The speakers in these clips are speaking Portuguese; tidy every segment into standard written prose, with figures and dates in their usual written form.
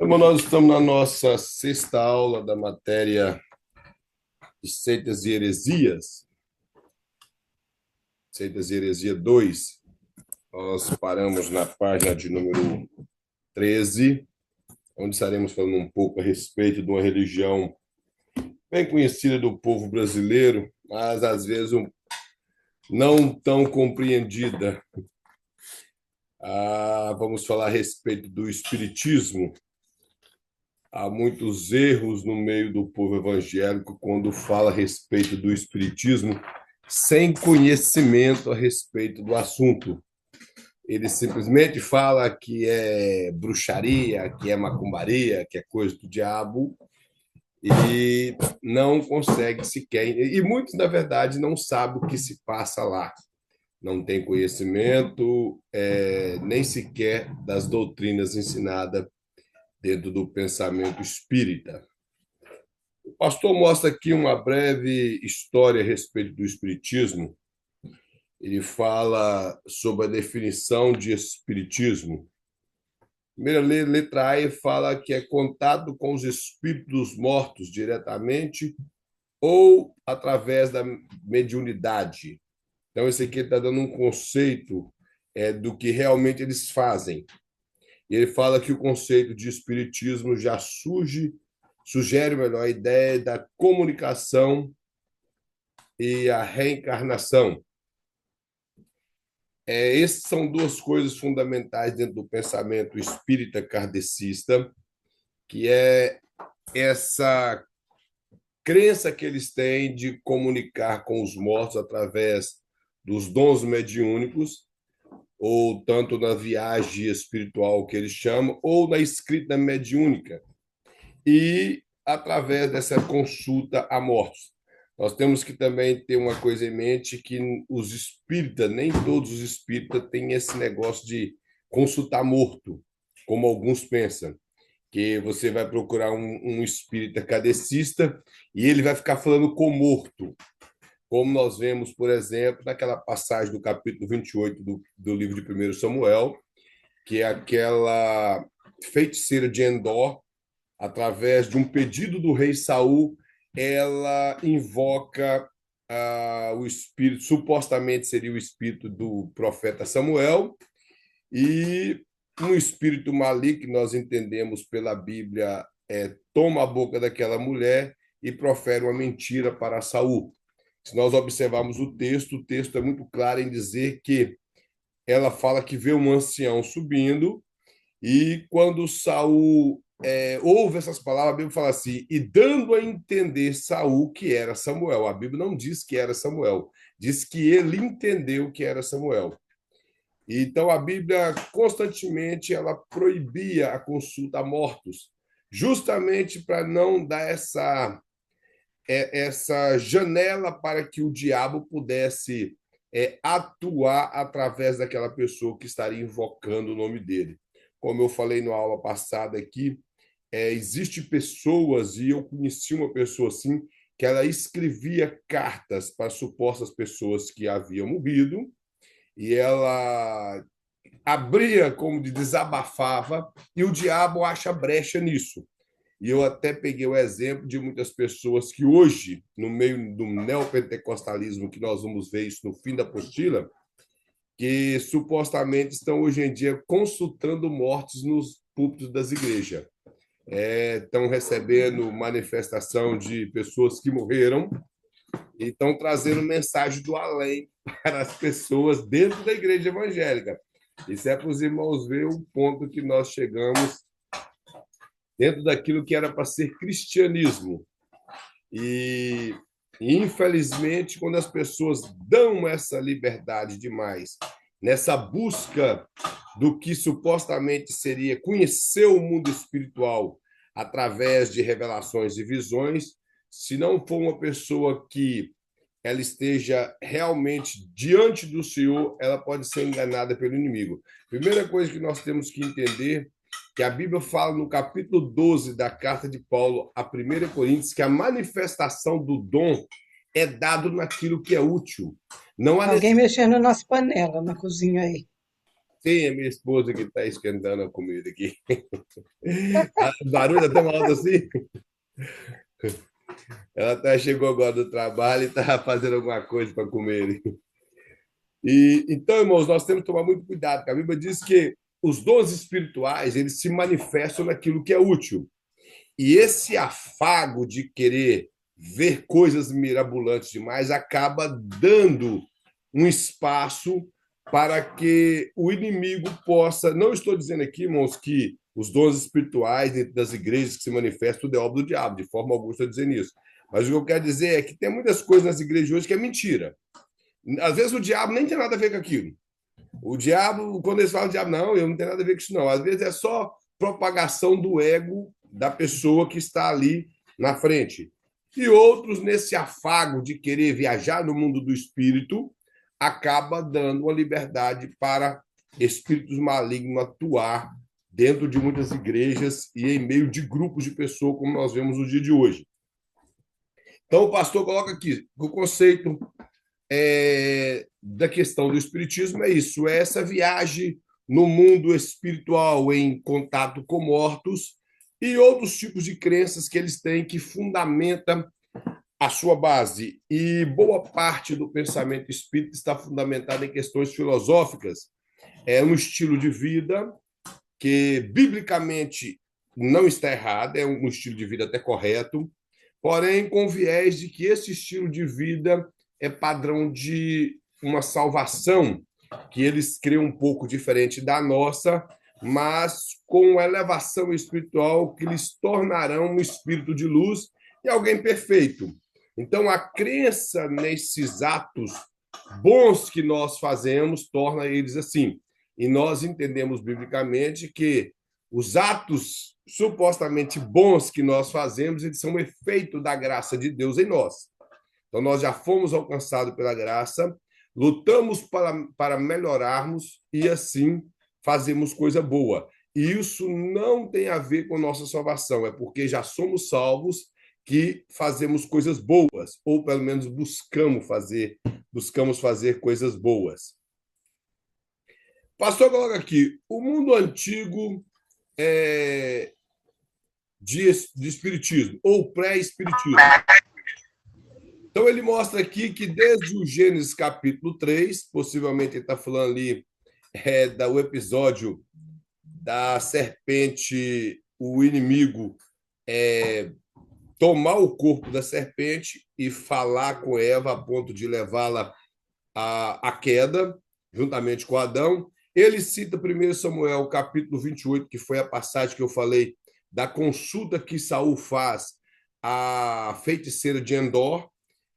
Como nós estamos na nossa sexta aula da matéria de Seitas e Heresias, Seitas e Heresia 2, nós paramos na página de número 13, onde estaremos falando um pouco a respeito de uma religião bem conhecida do povo brasileiro, mas às vezes não tão compreendida. Vamos falar a respeito do espiritismo. Há muitos erros no meio do povo evangélico quando fala a respeito do espiritismo, sem conhecimento a respeito do assunto. Ele simplesmente fala que é bruxaria, que é macumbaria, que é coisa do diabo, e não consegue sequer. E muitos, na verdade, não sabem o que se passa lá. Não tem conhecimento, nem sequer das doutrinas ensinadas dentro do pensamento espírita. O pastor mostra aqui uma breve história a respeito do espiritismo. Ele fala sobre a definição de espiritismo. Primeira letra A, ele fala que é contato com os espíritos mortos diretamente ou através da mediunidade. Então, esse aqui está dando um conceito do que realmente eles fazem. E ele fala que o conceito de espiritismo já sugere melhor a ideia da comunicação e a reencarnação. Essas são duas coisas fundamentais dentro do pensamento espírita kardecista, que é essa crença que eles têm de comunicar com os mortos através dos dons mediúnicos, ou tanto na viagem espiritual que eles chamam, ou na escrita mediúnica, e através dessa consulta a mortos. Nós temos que também ter uma coisa em mente que os espíritas, nem todos os espíritas têm esse negócio de consultar morto, como alguns pensam, que você vai procurar um espírita kardecista e ele vai ficar falando com morto, como nós vemos, por exemplo, naquela passagem do capítulo 28 do livro de 1 Samuel, que é aquela feiticeira de Endor, através de um pedido do rei Saul, ela invoca o espírito, supostamente seria o espírito do profeta Samuel, e um espírito maligno, que nós entendemos pela Bíblia, toma a boca daquela mulher e profere uma mentira para Saul. Se nós observarmos o texto é muito claro em dizer que ela fala que vê um ancião subindo e quando Saul ouve essas palavras, a Bíblia fala assim, e dando a entender Saul que era Samuel. A Bíblia não diz que era Samuel, diz que ele entendeu que era Samuel. Então a Bíblia constantemente ela proibia a consulta a mortos, justamente para não dar essa janela para que o diabo pudesse atuar através daquela pessoa que estaria invocando o nome dele. Como eu falei na aula passada aqui, existe pessoas, e eu conheci uma pessoa assim, que ela escrevia cartas para supostas pessoas que haviam morrido, e ela abria, como de desabafava, e o diabo acha brecha nisso. E eu até peguei o exemplo de muitas pessoas que hoje, no meio do neopentecostalismo, que nós vamos ver isso no fim da apostila, que supostamente estão hoje em dia consultando mortos nos púlpitos das igrejas. Estão recebendo manifestação de pessoas que morreram e estão trazendo mensagem do além para as pessoas dentro da igreja evangélica. Isso é para os irmãos ver o ponto que nós chegamos dentro daquilo que era para ser cristianismo. E, infelizmente, quando as pessoas dão essa liberdade demais, nessa busca do que supostamente seria conhecer o mundo espiritual através de revelações e visões, se não for uma pessoa que ela esteja realmente diante do Senhor, ela pode ser enganada pelo inimigo. Primeira coisa que nós temos que entender que a Bíblia fala no capítulo 12 da carta de Paulo a 1 Coríntios que a manifestação do dom é dado naquilo que é útil. Não há Alguém necessidade. mexendo nas panelas na cozinha aí. Sim, é minha esposa que está esquentando a comida aqui. O barulho é tão alto assim. Ela até chegou agora do trabalho e está fazendo alguma coisa para comer. E, então, irmãos, nós temos que tomar muito cuidado, porque a Bíblia diz que os dons espirituais eles se manifestam naquilo que é útil. E esse afago de querer ver coisas mirabolantes demais acaba dando um espaço para que o inimigo possa. Não estou dizendo aqui, irmãos, que os dons espirituais dentro das igrejas que se manifestam, tudo é obra do diabo, de forma alguma estou dizendo isso. Mas o que eu quero dizer é que tem muitas coisas nas igrejas hoje que é mentira. Às vezes o diabo nem tem nada a ver com aquilo. O diabo, quando eles falam diabo, não, eu não tenho nada a ver com isso, não. Às vezes é só propagação do ego da pessoa que está ali na frente. E outros, nesse afago de querer viajar no mundo do espírito, acaba dando uma liberdade para espíritos malignos atuar dentro de muitas igrejas e em meio de grupos de pessoas, como nós vemos no dia de hoje. Então, o pastor coloca aqui o conceito da questão do espiritismo é isso, é essa viagem no mundo espiritual em contato com mortos e outros tipos de crenças que eles têm que fundamenta a sua base. E boa parte do pensamento espírita está fundamentada em questões filosóficas. É um estilo de vida que, biblicamente, não está errado, é um estilo de vida até correto, porém com viés de que esse estilo de vida é padrão de uma salvação que eles criam um pouco diferente da nossa, mas com elevação espiritual que lhes tornarão um espírito de luz e alguém perfeito. Então, a crença nesses atos bons que nós fazemos torna eles assim. E nós entendemos biblicamente que os atos supostamente bons que nós fazemos, eles são um efeito da graça de Deus em nós. Então, nós já fomos alcançados pela graça, lutamos para melhorarmos e, assim, fazemos coisa boa. E isso não tem a ver com nossa salvação, é porque já somos salvos que fazemos coisas boas, ou pelo menos buscamos fazer coisas boas. Pastor, coloca aqui, o mundo antigo de espiritismo, ou pré-espiritismo. Então, ele mostra aqui que desde o Gênesis capítulo 3, possivelmente ele está falando ali do episódio da serpente, o inimigo tomar o corpo da serpente e falar com Eva a ponto de levá-la à queda, juntamente com Adão. Ele cita 1 Samuel capítulo 28, que foi a passagem que eu falei da consulta que Saul faz à feiticeira de Endor,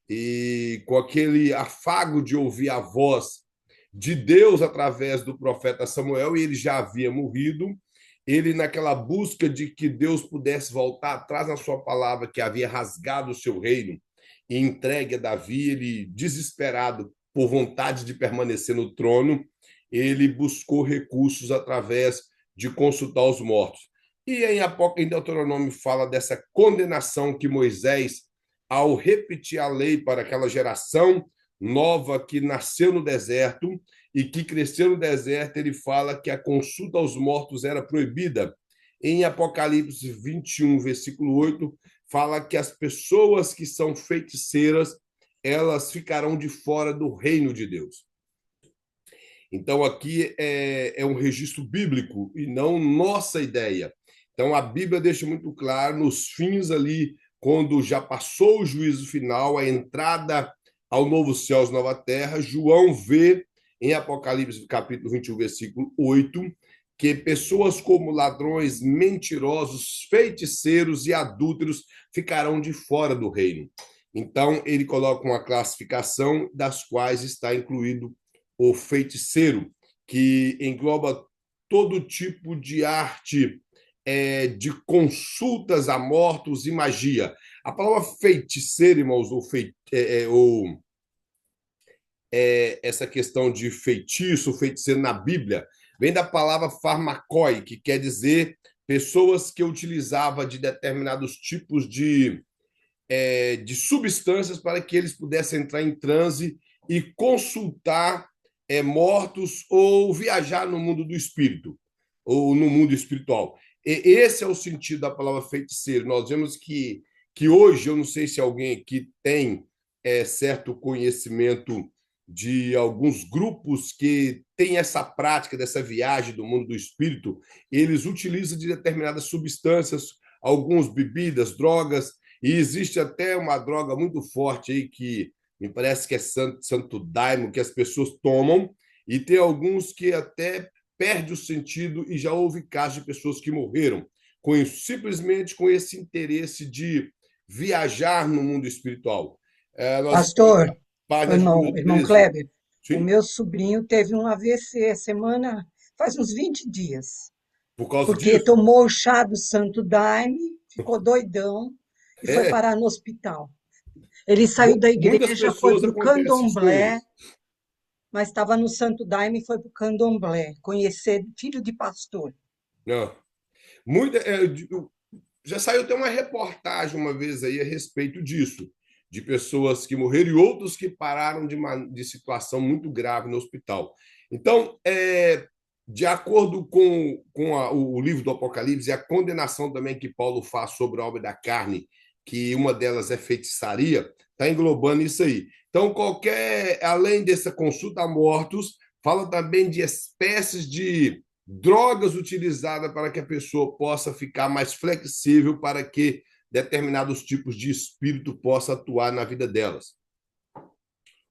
e com aquele afago de ouvir a voz de Deus através do profeta Samuel, e ele já havia morrido, ele naquela busca de que Deus pudesse voltar atrás na sua palavra, que havia rasgado o seu reino e entregue a Davi, ele desesperado por vontade de permanecer no trono, ele buscou recursos através de consultar os mortos. E em Deuteronômio fala dessa condenação que Moisés, ao repetir a lei para aquela geração nova que nasceu no deserto e que cresceu no deserto, ele fala que a consulta aos mortos era proibida. Em Apocalipse 21, versículo 8, fala que as pessoas que são feiticeiras, elas ficarão de fora do reino de Deus. Então, aqui é um registro bíblico e não nossa ideia. Então, a Bíblia deixa muito claro, nos fins ali, quando já passou o juízo final, a entrada ao novo céu e nova terra, João vê em Apocalipse capítulo 21, versículo 8, que pessoas como ladrões, mentirosos, feiticeiros e adúlteros ficarão de fora do reino. Então, ele coloca uma classificação das quais está incluído o feiticeiro, que engloba todo tipo de arte de consultas a mortos e magia. A palavra feiticeiro, irmãos, essa questão de feitiço, feiticeiro na Bíblia, vem da palavra farmacoi, que quer dizer pessoas que utilizavam de determinados tipos de substâncias para que eles pudessem entrar em transe e consultar mortos ou viajar no mundo do espírito, ou no mundo espiritual. Esse é o sentido da palavra feiticeiro. Nós vemos que hoje, eu não sei se alguém aqui tem certo conhecimento de alguns grupos que têm essa prática dessa viagem do mundo do espírito, eles utilizam de determinadas substâncias, algumas bebidas, drogas, e existe até uma droga muito forte aí que me parece que é santo daimo, que as pessoas tomam, e tem alguns que até perde o sentido, e já houve casos de pessoas que morreram com isso, simplesmente com esse interesse de viajar no mundo espiritual. Nós temos Pastor, a página de número irmão 13. Kleber, o Sim, meu sobrinho teve um AVC semana, faz uns 20 dias, por causa porque disso. tomou o chá do Santo Daime, ficou doidão e foi É, parar no hospital. Ele saiu da muitas igreja, foi pessoas para o acontece isso com candomblé, eles. mas estava no Santo Daime e foi para o candomblé, conhecer filho de pastor. Não. Muita, já saiu até uma reportagem uma vez aí a respeito disso, de pessoas que morreram e outros que pararam de situação muito grave no hospital. Então, de acordo com o livro do Apocalipse e a condenação também que Paulo faz sobre a obra da carne, que uma delas é feitiçaria, está englobando isso aí. Então, além dessa consulta a mortos, fala também de espécies de drogas utilizadas para que a pessoa possa ficar mais flexível para que determinados tipos de espírito possam atuar na vida delas.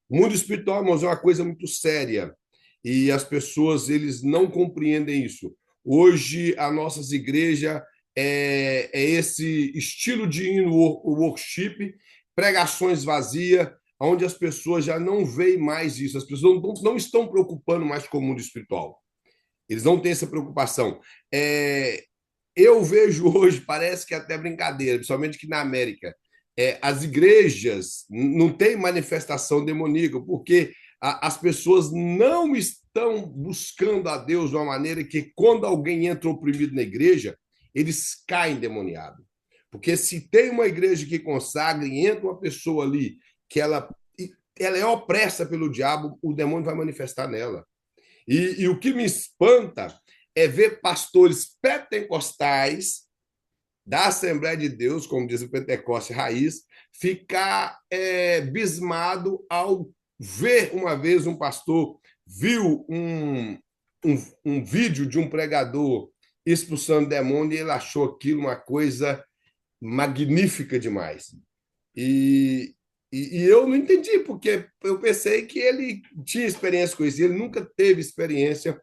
O mundo espiritual, irmãos, é uma coisa muito séria e as pessoas eles não compreendem isso. Hoje, as nossas igrejas é esse estilo de hino worship, pregações vazias, onde as pessoas já não veem mais isso. As pessoas não estão preocupando mais com o mundo espiritual. Eles não têm essa preocupação. Eu vejo hoje, parece que é até brincadeira, principalmente que na América, as igrejas não têm manifestação demoníaca, porque as pessoas não estão buscando a Deus de uma maneira que, quando alguém entra oprimido na igreja, eles caem demoniados. Porque se tem uma igreja que consagra e entra uma pessoa ali que ela é opressa pelo diabo, o demônio vai manifestar nela. E o que me espanta é ver pastores pentecostais da Assembleia de Deus, como diz o Pentecoste Raiz, ficar bismado ao ver uma vez um pastor viu um vídeo de um pregador expulsando demônio e ele achou aquilo uma coisa magnífica demais. E, e eu não entendi, porque eu pensei que ele tinha experiência com isso, e ele nunca teve experiência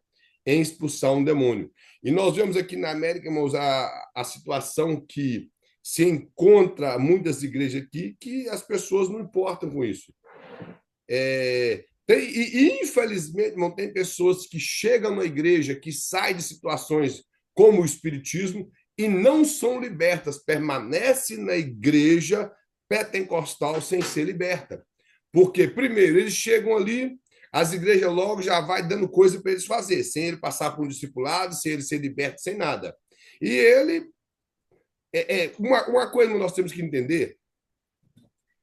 em expulsar um demônio. E nós vemos aqui na América, irmãos, a situação que se encontra muitas igrejas aqui, que as pessoas não importam com isso. Infelizmente, não tem pessoas que chegam na igreja, que saem de situações como o espiritismo e não são libertas, permanecem na igreja pentecostal sem ser liberta. Porque, primeiro, eles chegam ali, as igrejas logo já vai dando coisa para eles fazer, sem ele passar por um discipulado, sem ele ser liberto, sem nada. E ele. Uma coisa que nós temos que entender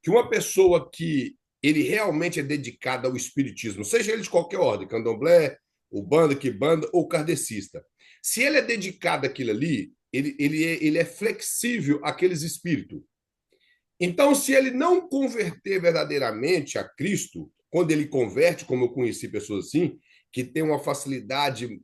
que uma pessoa que ele realmente é dedicada ao espiritismo, seja ele de qualquer ordem, candomblé, ubanda, quimbanda ou kardecista, se ele é dedicado àquilo ali, ele é flexível àqueles espíritos. Então, se ele não converter verdadeiramente a Cristo, quando ele converte, como eu conheci pessoas assim, que tem uma facilidade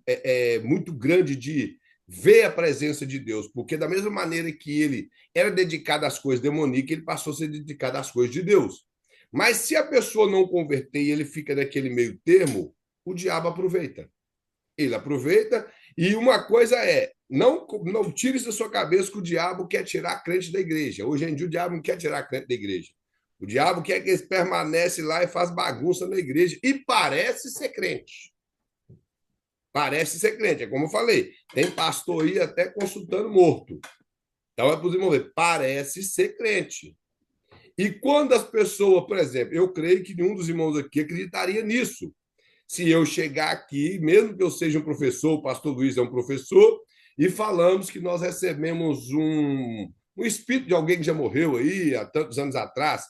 muito grande de ver a presença de Deus, porque da mesma maneira que ele era dedicado às coisas demoníacas, ele passou a ser dedicado às coisas de Deus. Mas se a pessoa não converter e ele fica naquele meio termo, o diabo aproveita. Ele aproveita. E uma coisa não tire isso da sua cabeça que o diabo quer tirar a crente da igreja. Hoje em dia o diabo não quer tirar a crente da igreja. O diabo quer que eles permanecem lá e faz bagunça na igreja e parece ser crente. Parece ser crente, é como eu falei. Tem pastor aí até consultando morto. Então é para os irmãos ver, parece ser crente. E quando as pessoas, por exemplo, eu creio que nenhum dos irmãos aqui acreditaria nisso. Se eu chegar aqui, mesmo que eu seja um professor, o pastor Luiz é um professor, e falamos que nós recebemos um espírito de alguém que já morreu aí há tantos anos atrás.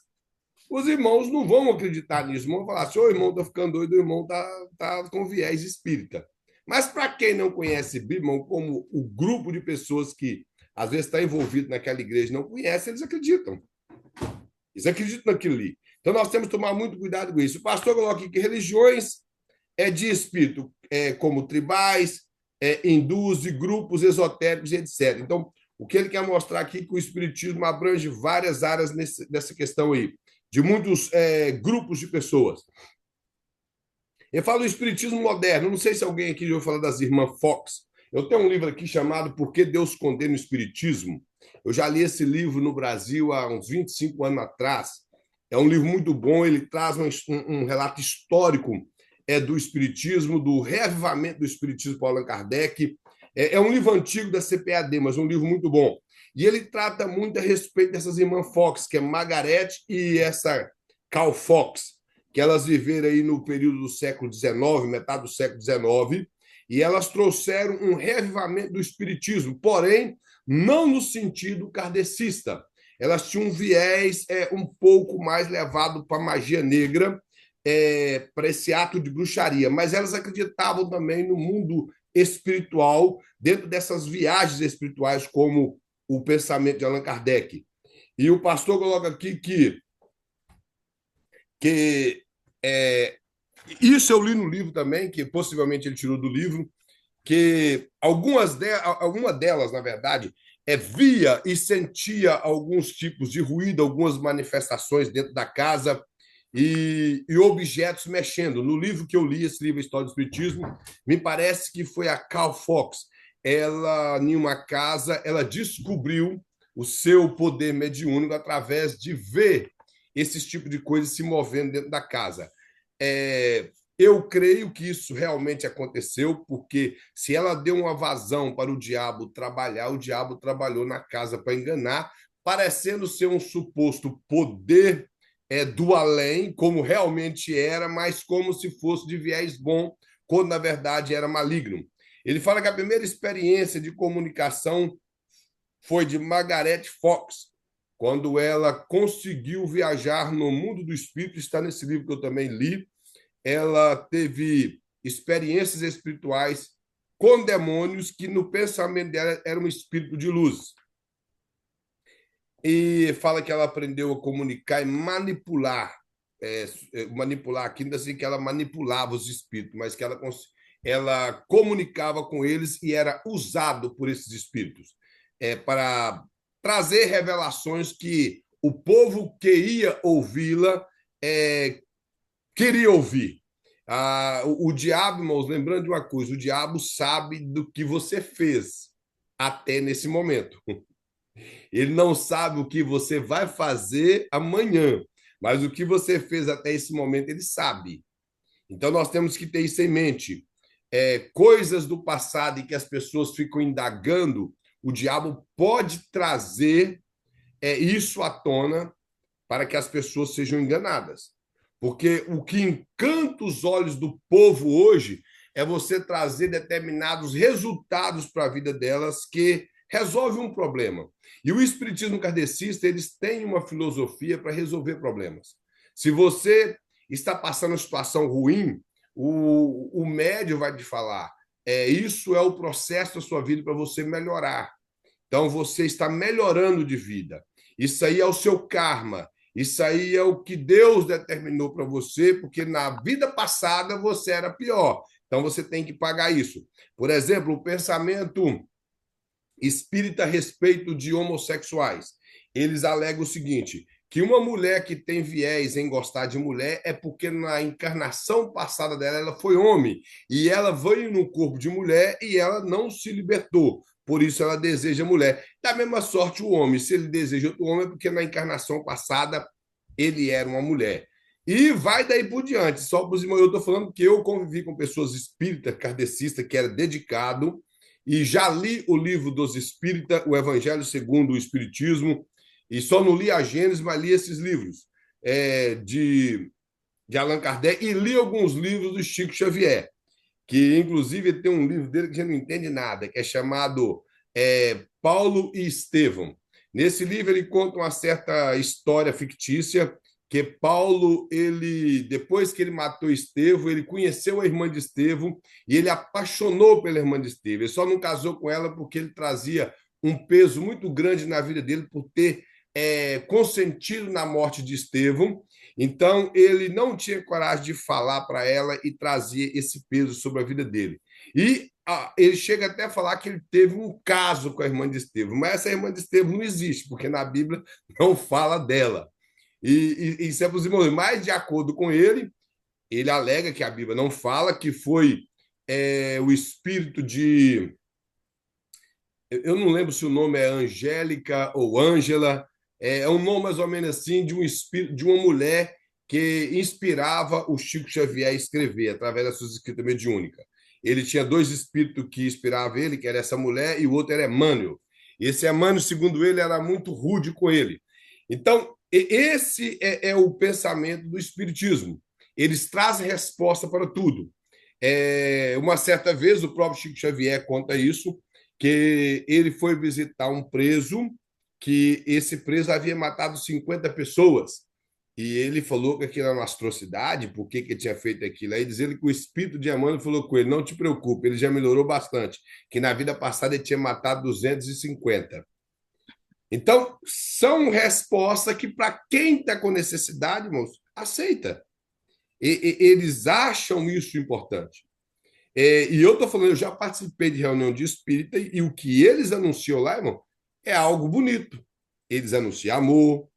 os irmãos não vão acreditar nisso, vão falar assim, o irmão está ficando doido, o irmão está com viés espírita. Mas para quem não conhece Bíblia, como o grupo de pessoas que às vezes está envolvido naquela igreja não conhece, eles acreditam. Eles acreditam naquilo ali. Então nós temos que tomar muito cuidado com isso. O pastor coloca aqui que religiões de espírito, como tribais, hindus e grupos esotéricos, etc. Então, o que ele quer mostrar aqui é que o espiritismo abrange várias áreas nessa questão aí, de muitos grupos de pessoas. Ele fala do espiritismo moderno. Não sei se alguém aqui já ouviu falar das irmãs Fox. Eu tenho um livro aqui chamado Por que Deus Condena o Espiritismo? Eu já li esse livro no Brasil há uns 25 anos atrás. É um livro muito bom, ele traz um relato histórico do Espiritismo, do reavivamento do Espiritismo por Allan Kardec. É um livro antigo da CPAD, mas um livro muito bom. E ele trata muito a respeito dessas irmãs Fox, que é Margaret e essa Carl Fox, que elas viveram aí no período do século XIX, metade do século XIX, e elas trouxeram um reavivamento do espiritismo, porém, não no sentido kardecista. Elas tinham um viés um pouco mais levado para a magia negra, para esse ato de bruxaria, mas elas acreditavam também no mundo espiritual, dentro dessas viagens espirituais, como o pensamento de Allan Kardec. E o pastor coloca aqui que isso eu li no livro também, que possivelmente ele tirou do livro, que alguma delas, na verdade, via e sentia alguns tipos de ruído, algumas manifestações dentro da casa e objetos mexendo. No livro que eu li, esse livro História do Espiritismo, me parece que foi a Carl Fox. Ela, em uma casa, ela descobriu o seu poder mediúnico através de ver esses tipos de coisas se movendo dentro da casa. Eu creio que isso realmente aconteceu, porque se ela deu uma vazão para o diabo trabalhar, o diabo trabalhou na casa para enganar, parecendo ser um suposto poder do além, como realmente era, mas como se fosse de viés bom, quando na verdade era maligno. Ele fala que a primeira experiência de comunicação foi de Margaret Fox, quando ela conseguiu viajar no mundo do espírito, está nesse livro que eu também li. Ela teve experiências espirituais com demônios que no pensamento dela era um espírito de luz. E fala que ela aprendeu a comunicar e manipular, manipular aqui, ainda assim que ela manipulava os espíritos, mas que ela comunicava com eles e era usado por esses espíritos para trazer revelações que o povo que ia ouvi-la queria ouvir. O diabo, irmãos, lembrando de uma coisa, o diabo sabe do que você fez até nesse momento. Ele não sabe o que você vai fazer amanhã, mas o que você fez até esse momento ele sabe. Então nós temos que ter isso em mente. Coisas do passado e que as pessoas ficam indagando, o diabo pode trazer isso à tona para que as pessoas sejam enganadas. Porque o que encanta os olhos do povo hoje é você trazer determinados resultados para a vida delas que resolve um problema. E o espiritismo kardecista, eles têm uma filosofia para resolver problemas. Se você está passando uma situação ruim, o médium vai te falar, isso é o processo da sua vida para você melhorar. Então, você está melhorando de vida. Isso aí é o seu karma. Isso aí é o que Deus determinou para você, porque na vida passada você era pior. Então, você tem que pagar isso. Por exemplo, o pensamento espírita a respeito de homossexuais. Eles alegam o seguinte, que uma mulher que tem viés em gostar de mulher é porque na encarnação passada dela ela foi homem e ela veio no corpo de mulher e ela não se libertou. Por isso ela deseja mulher. Da mesma sorte o homem, se ele deseja outro homem é porque na encarnação passada ele era uma mulher. E vai daí por diante. Só por cima, eu estou falando que eu convivi com pessoas espíritas, kardecistas, que era dedicado, e já li o livro dos Espíritas, o Evangelho segundo o Espiritismo, e só não li a Gênesis, mas li esses livros de Allan Kardec, e li alguns livros do Chico Xavier, que inclusive tem um livro dele que a gente não entende nada, que é chamado Paulo e Estevão. Nesse livro ele conta uma certa história fictícia que Paulo, ele depois que ele matou Estevão, ele conheceu a irmã de Estevão e ele apaixonou pela irmã de Estevão. Ele só não casou com ela porque ele trazia um peso muito grande na vida dele por ter consentido na morte de Estevão. Então, ele não tinha coragem de falar para ela e trazia esse peso sobre a vida dele. E ele chega até a falar que ele teve um caso com a irmã de Estevão, mas essa irmã de Estevão não existe, porque na Bíblia não fala dela. E isso é para os irmãos. Mas, de acordo com ele, ele alega que a Bíblia não fala, que foi o espírito de. Eu não lembro se o nome é Angélica ou Ângela, é um nome mais ou menos assim de um espírito, de uma mulher que inspirava o Chico Xavier a escrever através das suas escritas mediúnicas. Ele tinha dois espíritos que inspiravam ele, que era essa mulher, e o outro era Emmanuel. Esse Emmanuel, segundo ele, era muito rude com ele. Então, esse é o pensamento do Espiritismo. Eles trazem resposta para tudo. Uma certa vez, o próprio Chico Xavier conta isso, que ele foi visitar um preso, que esse preso havia matado 50 pessoas. E ele falou que aquilo era uma atrocidade, por que ele tinha feito aquilo. Aí diz ele que o espírito de Emmanuel falou com ele: não te preocupe, ele já melhorou bastante, que na vida passada ele tinha matado 250. Então, são respostas que, para quem está com necessidade, irmãos, aceita. Eles acham isso importante. E eu estou falando, eu já participei de reunião de espírita e o que eles anunciam lá, irmão, é algo bonito. Eles anunciam amor,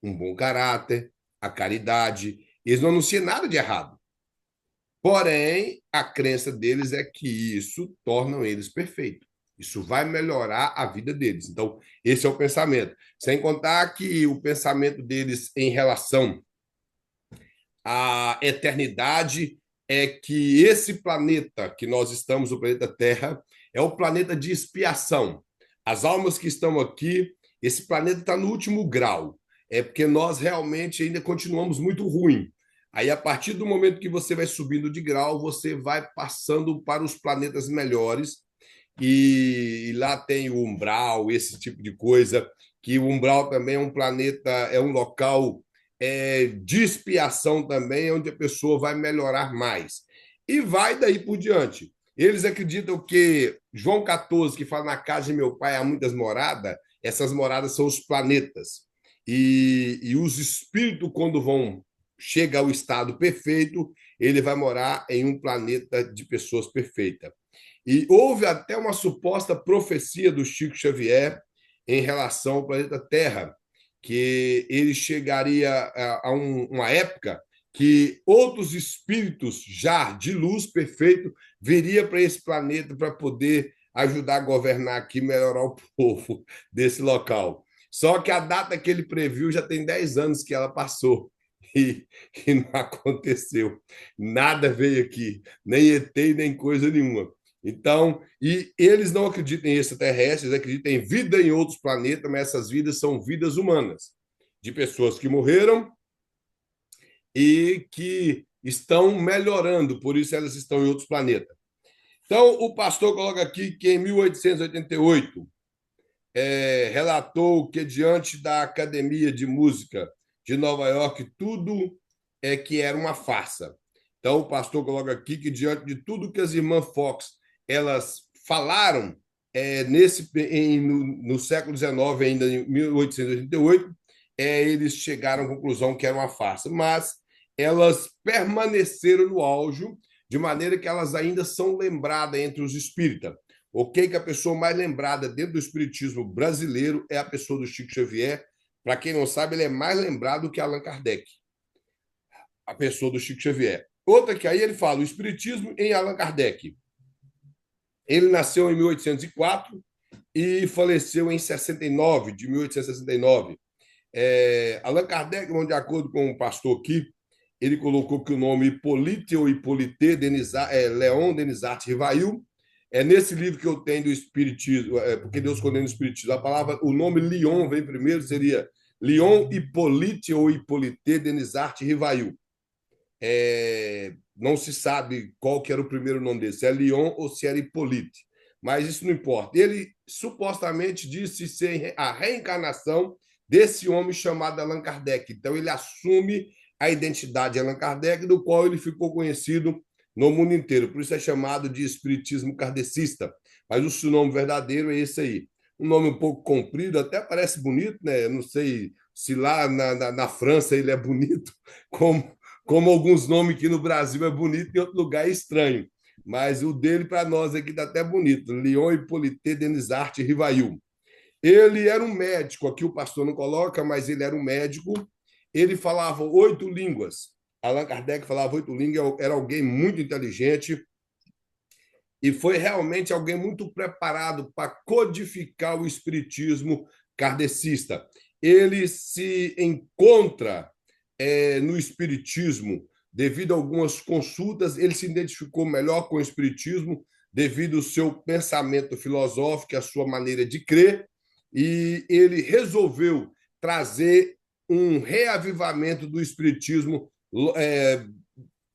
um bom caráter, a caridade. Eles não anunciam nada de errado. Porém, a crença deles é que isso torna eles perfeitos. Isso vai melhorar a vida deles. Então, esse é o pensamento. Sem contar que o pensamento deles em relação à eternidade é que esse planeta que nós estamos, o planeta Terra, é o planeta de expiação. As almas que estão aqui, esse planeta está no último grau. É porque nós realmente ainda continuamos muito ruim. Aí, a partir do momento que você vai subindo de grau, você vai passando para os planetas melhores. E lá tem o umbral, esse tipo de coisa, que o umbral também é um planeta, é um local de expiação também, onde a pessoa vai melhorar mais. E vai daí por diante. Eles acreditam que João 14, que fala: na casa de meu pai há muitas moradas, essas moradas são os planetas. E os espíritos, quando vão chegar ao estado perfeito, ele vai morar em um planeta de pessoas perfeitas. E houve até uma suposta profecia do Chico Xavier em relação ao planeta Terra, que ele chegaria uma época que outros espíritos já de luz perfeito viria para esse planeta para poder ajudar a governar aqui, melhorar o povo desse local. Só que a data que ele previu já tem 10 anos que ela passou e não aconteceu. Nada veio aqui, nem ET, nem coisa nenhuma. Então, e eles não acreditam em extraterrestres, acreditam em vida em outros planetas, mas essas vidas são vidas humanas, de pessoas que morreram e que estão melhorando, por isso elas estão em outros planetas. Então, o pastor coloca aqui que em 1888 relatou que diante da Academia de Música de Nova York, tudo que era uma farsa. Então, o pastor coloca aqui que diante de tudo que as irmãs Fox elas falaram no século XIX, ainda em 1888, eles chegaram à conclusão que era uma farsa, mas elas permaneceram no auge, de maneira que elas ainda são lembradas entre os espíritas. Ok, que a pessoa mais lembrada dentro do espiritismo brasileiro é a pessoa do Chico Xavier. Para quem não sabe, ele é mais lembrado do que Allan Kardec, a pessoa do Chico Xavier. Outra que aí ele fala, o espiritismo em Allan Kardec. Ele nasceu em 1804 e faleceu em 69, de 1869. Allan Kardec, de acordo com um pastor aqui, ele colocou que o nome Hippolyte ou Hippolyte Léon Denisart Rivail. É nesse livro que eu tenho do Espiritismo, porque Deus condena o Espiritismo. A palavra, o nome Leon vem primeiro, seria Leon Hippolyte ou Hippolyte Denisart Rivail. Não se sabe qual que era o primeiro nome dele, se é Leon ou se era Hippolyte, mas isso não importa. Ele supostamente disse ser a reencarnação desse homem chamado Allan Kardec. Então, ele assume a identidade de Allan Kardec, do qual ele ficou conhecido no mundo inteiro. Por isso é chamado de espiritismo kardecista. Mas o seu nome verdadeiro é esse aí. Um nome um pouco comprido, até parece bonito, né? Não sei se lá na França ele é bonito, como alguns nomes aqui no Brasil é bonito e em outro lugar é estranho. Mas o dele, para nós aqui, está até bonito. Leon Hippolyte Denisart Rivail. Ele era um médico, aqui o pastor não coloca, mas ele era um médico. Ele falava 8 línguas. Allan Kardec falava 8 línguas, era alguém muito inteligente e foi realmente alguém muito preparado para codificar o espiritismo kardecista. Ele se encontra no espiritismo devido a algumas consultas, ele se identificou melhor com o espiritismo devido ao seu pensamento filosófico, a sua maneira de crer, e ele resolveu trazer um reavivamento do espiritismo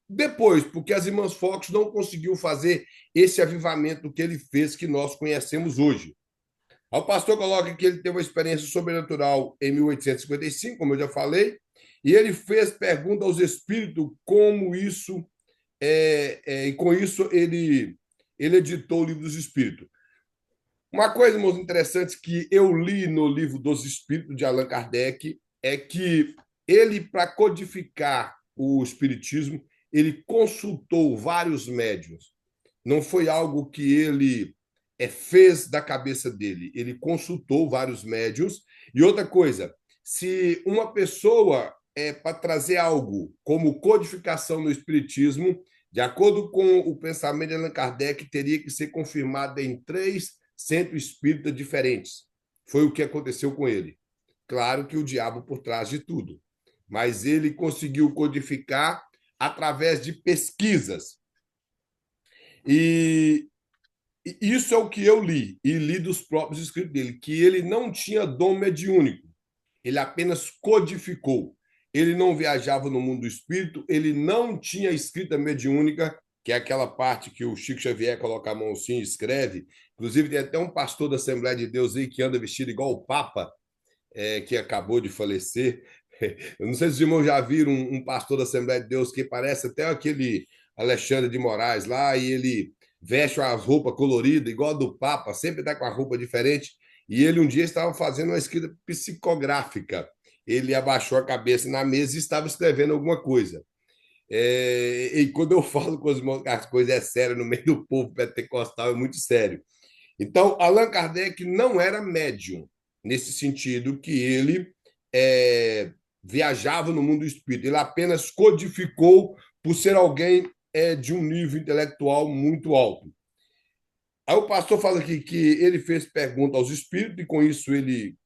depois, porque as irmãs Fox não conseguiu fazer esse avivamento que ele fez, que nós conhecemos hoje. O pastor coloca que ele teve uma experiência sobrenatural em 1855, como eu já falei, e ele fez pergunta aos espíritos como isso, e com isso ele editou o livro dos espíritos. Uma coisa muito interessante que eu li no livro dos Espíritos de Allan Kardec é que ele, para codificar o espiritismo, ele consultou vários médiuns. Não foi algo que ele fez da cabeça dele. Ele consultou vários médiuns. E outra coisa, se uma pessoa para trazer algo como codificação no espiritismo, de acordo com o pensamento de Allan Kardec, teria que ser confirmada em 3 centros espíritas diferentes. Foi o que aconteceu com ele. Claro que o diabo por trás de tudo, mas ele conseguiu codificar através de pesquisas. E isso é o que eu li, e li dos próprios escritos dele, que ele não tinha dom mediúnico, ele apenas codificou. Ele não viajava no mundo do espírito, ele não tinha escrita mediúnica, que é aquela parte que o Chico Xavier coloca a mão assim e escreve. Inclusive, tem até um pastor da Assembleia de Deus aí que anda vestido igual o Papa, que acabou de falecer. Eu não sei se os irmãos já viram um pastor da Assembleia de Deus que parece até aquele Alexandre de Moraes lá, e ele veste as roupas coloridas, igual a do Papa, sempre está com a roupa diferente. E ele um dia estava fazendo uma escrita psicográfica. Ele abaixou a cabeça na mesa e estava escrevendo alguma coisa. E quando eu falo com os irmãos que as coisas é sério no meio do povo pentecostal, é muito sério. Então, Allan Kardec não era médium, nesse sentido que ele viajava no mundo do espírito. Ele apenas codificou por ser alguém de um nível intelectual muito alto. Aí o pastor fala aqui que ele fez pergunta aos espíritos e com isso ele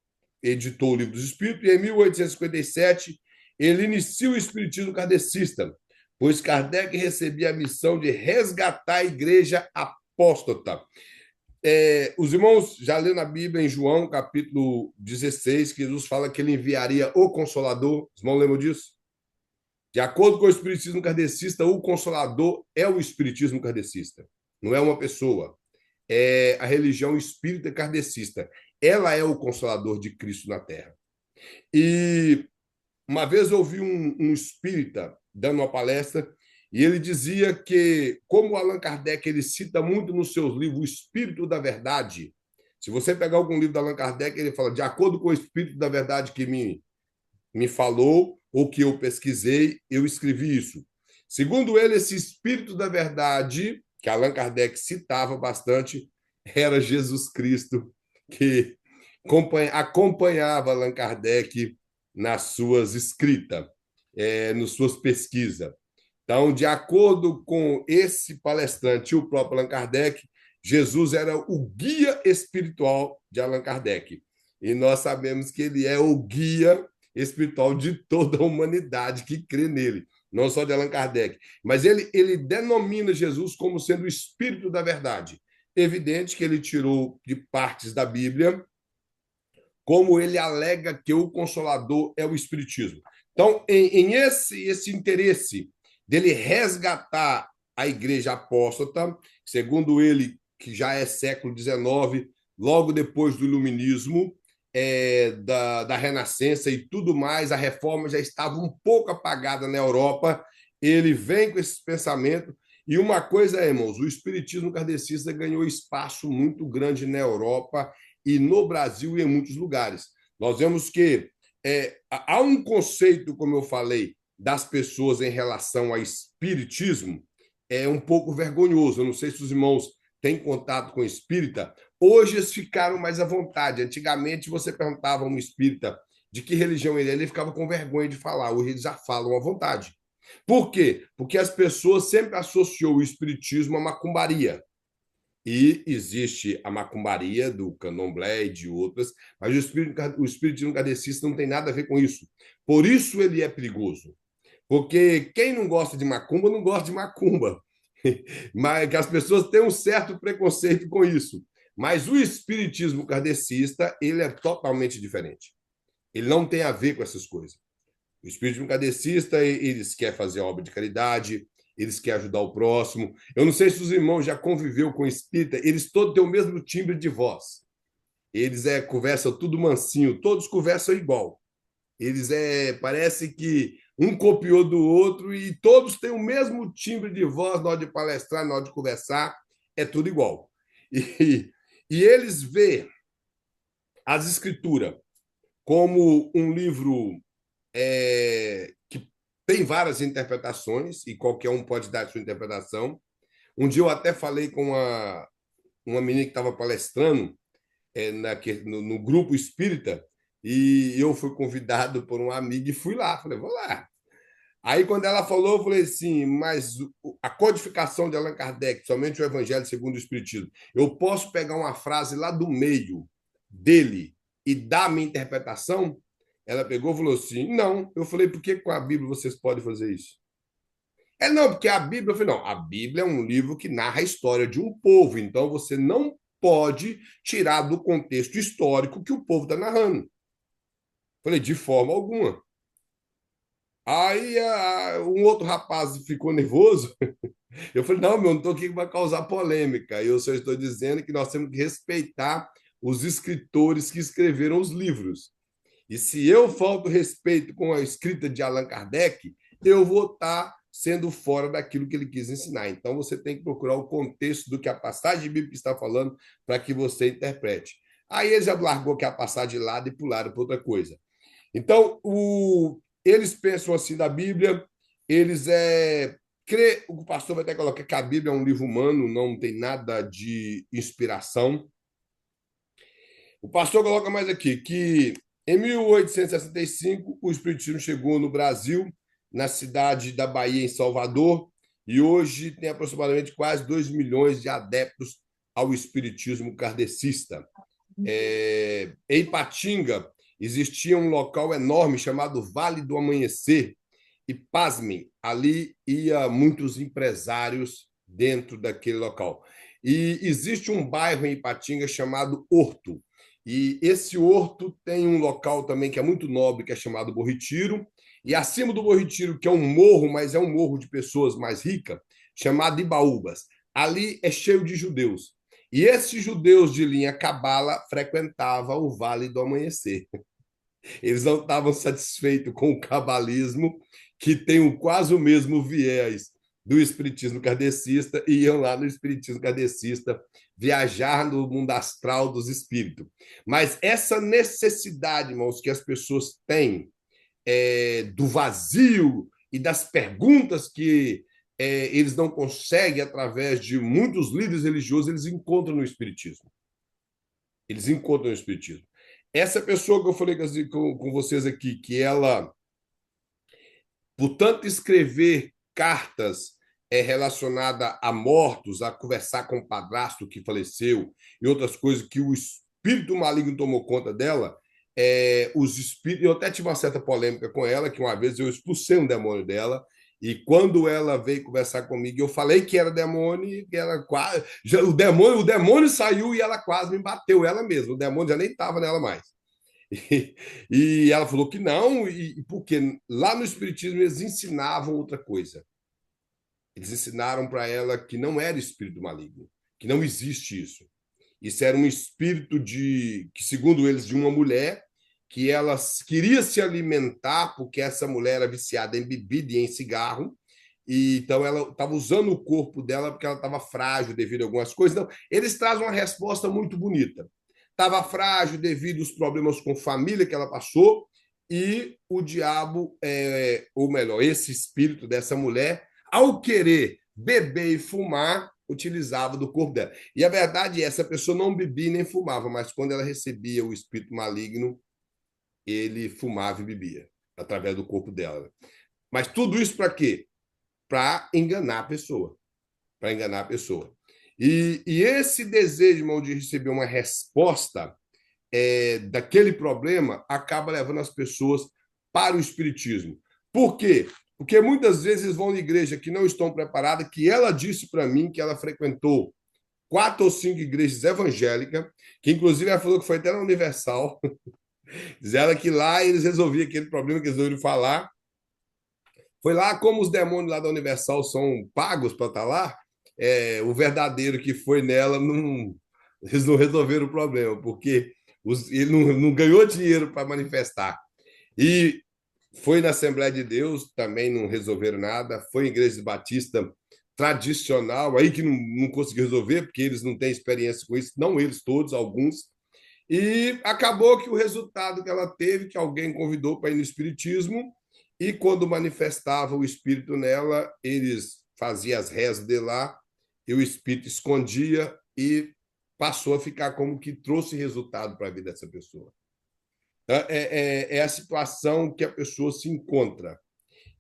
editou o livro dos espíritos, e em 1857 ele inicia o espiritismo kardecista, pois Kardec recebia a missão de resgatar a igreja apóstata. Os irmãos já leram na Bíblia, em João, capítulo 16, que Jesus fala que ele enviaria o Consolador. Os irmãos lembram disso? De acordo com o espiritismo kardecista, o Consolador é o espiritismo kardecista. Não é uma pessoa. É a religião espírita kardecista. Ela é o Consolador de Cristo na Terra. E uma vez eu ouvi um espírita dando uma palestra e ele dizia que, como Allan Kardec ele cita muito nos seus livros o Espírito da Verdade, se você pegar algum livro de Allan Kardec, ele fala, de acordo com o Espírito da Verdade que me falou, ou que eu pesquisei, eu escrevi isso. Segundo ele, esse Espírito da Verdade, que Allan Kardec citava bastante, era Jesus Cristo, que acompanhava Allan Kardec nas suas escritas, nas suas pesquisas. Então, de acordo com esse palestrante e o próprio Allan Kardec, Jesus era o guia espiritual de Allan Kardec. E nós sabemos que ele é o guia espiritual de toda a humanidade que crê nele, não só de Allan Kardec. Mas ele denomina Jesus como sendo o Espírito da Verdade. Evidente que ele tirou de partes da Bíblia, como ele alega que o Consolador é o Espiritismo. Então, em esse interesse dele resgatar a Igreja Apóstata, segundo ele, que já é século XIX, logo depois do Iluminismo, da Renascença e tudo mais, a reforma já estava um pouco apagada na Europa. Ele vem com esse pensamento. E uma coisa, irmãos, o espiritismo kardecista ganhou espaço muito grande na Europa e no Brasil e em muitos lugares. Nós vemos que há um conceito, como eu falei, das pessoas em relação ao espiritismo, é um pouco vergonhoso. Eu não sei se os irmãos têm contato com espírita. Hoje eles ficaram mais à vontade. Antigamente você perguntava a um espírita de que religião ele ficava com vergonha de falar. Hoje eles já falam à vontade. Por quê? Porque as pessoas sempre associou o espiritismo à macumbaria. E existe a macumbaria do candomblé e de outras, mas o espiritismo kardecista não tem nada a ver com isso. Por isso ele é perigoso. Porque quem não gosta de macumba, não gosta de macumba. Mas que as pessoas têm um certo preconceito com isso. Mas o espiritismo kardecista, ele é totalmente diferente. Ele não tem a ver com essas coisas. O espiritismo kardecista, eles querem fazer obra de caridade, eles querem ajudar o próximo. Eu não sei se os irmãos já conviveu com espírita, eles todos têm o mesmo timbre de voz. Eles conversam tudo mansinho, todos conversam igual. Eles parece que um copiou do outro e todos têm o mesmo timbre de voz na hora de palestrar, na hora de conversar, é tudo igual. E eles veem as escrituras como um livro que tem várias interpretações e qualquer um pode dar a sua interpretação. Um dia eu até falei com uma menina que estava palestrando no grupo espírita e eu fui convidado por um amigo e fui lá. Falei, vou lá. Aí, quando ela falou, eu falei assim, mas a codificação de Allan Kardec, somente o Evangelho segundo o Espiritismo, eu posso pegar uma frase lá do meio dele e dar a minha interpretação? Ela pegou e falou assim, não. Eu falei, por que com a Bíblia vocês podem fazer isso? Ela, não, porque a Bíblia, eu falei, não, a Bíblia é um livro que narra a história de um povo, então você não pode tirar do contexto histórico que o povo está narrando. Eu falei, de forma alguma. Aí um outro rapaz ficou nervoso. Eu falei, não, meu, não estou aqui para causar polêmica. Eu só estou dizendo que nós temos que respeitar os escritores que escreveram os livros. E se eu falto respeito com a escrita de Allan Kardec, eu vou estar sendo fora daquilo que ele quis ensinar. Então, você tem que procurar o contexto do que a passagem bíblica está falando para que você interprete. Aí ele já largou que a passagem de lado e pularam para outra coisa. Então, eles pensam assim da Bíblia, eles o pastor vai até colocar que a Bíblia é um livro humano, não tem nada de inspiração. O pastor coloca mais aqui que em 1865 o Espiritismo chegou no Brasil, na cidade da Bahia, em Salvador, e hoje tem aproximadamente quase 2 milhões de adeptos ao Espiritismo kardecista. Em Patinga, existia um local enorme chamado Vale do Amanhecer. E, pasmem, ali ia muitos empresários dentro daquele local. E existe um bairro em Ipatinga chamado Horto. E esse Horto tem um local também que é muito nobre, que é chamado Borritiro. E acima do Borritiro, que é um morro, mas é um morro de pessoas mais ricas, chamado Ibaúbas. Ali é cheio de judeus. E esses judeus de linha cabala frequentavam o Vale do Amanhecer. Eles não estavam satisfeitos com o cabalismo, que tem quase o mesmo viés do espiritismo kardecista, e iam lá no espiritismo kardecista viajar no mundo astral dos espíritos. Mas essa necessidade, irmãos, que as pessoas têm do vazio e das perguntas que eles não conseguem através de muitos líderes religiosos, eles encontram no espiritismo. Eles encontram no espiritismo. Essa pessoa que eu falei com vocês aqui, que ela, por tanto escrever cartas relacionadas a mortos, a conversar com o padrasto que faleceu e outras coisas que o espírito maligno tomou conta dela, os espíritos, eu até tive uma certa polêmica com ela, que uma vez eu expulsei um demônio dela, e quando ela veio conversar comigo, eu falei que era demônio, e ela quase, o demônio saiu e ela quase me bateu, ela mesma, o demônio já nem estava nela mais. E ela falou que não, porque lá no Espiritismo eles ensinavam outra coisa. Eles ensinaram para ela que não era espírito maligno, que não existe isso. Isso era um espírito que, segundo eles, de uma mulher que ela queria se alimentar porque essa mulher era viciada em bebida e em cigarro, e então ela estava usando o corpo dela porque ela estava frágil devido a algumas coisas. Então, eles trazem uma resposta muito bonita. Estava frágil devido aos problemas com família que ela passou, e o diabo, ou melhor, esse espírito dessa mulher, ao querer beber e fumar, utilizava do corpo dela. E a verdade é, essa pessoa não bebia nem fumava, mas quando ela recebia o espírito maligno, ele fumava e bebia através do corpo dela. Mas tudo isso para quê? Para enganar a pessoa. Para enganar a pessoa. E esse desejo, irmão, de receber uma resposta daquele problema acaba levando as pessoas para o espiritismo. Por quê? Porque muitas vezes vão na igreja que não estão preparadas, que ela disse para mim que ela frequentou 4 ou 5 igrejas evangélicas, que inclusive ela falou que foi até na Universal. Diz ela que lá eles resolviam aquele problema que eles ouviram falar. Foi lá, como os demônios lá da Universal são pagos para estar lá, o verdadeiro que foi nela, não, eles não resolveram o problema, porque ele não ganhou dinheiro para manifestar. E foi na Assembleia de Deus, também não resolveram nada. Foi em Igreja Batista tradicional, aí que não conseguiu resolver, porque eles não têm experiência com isso, não eles todos, alguns. E acabou que o resultado que ela teve, que alguém convidou para ir no Espiritismo, e quando manifestava o Espírito nela, eles faziam as rezas de lá, e o Espírito escondia e passou a ficar como que trouxe resultado para a vida dessa pessoa. É a situação que a pessoa se encontra.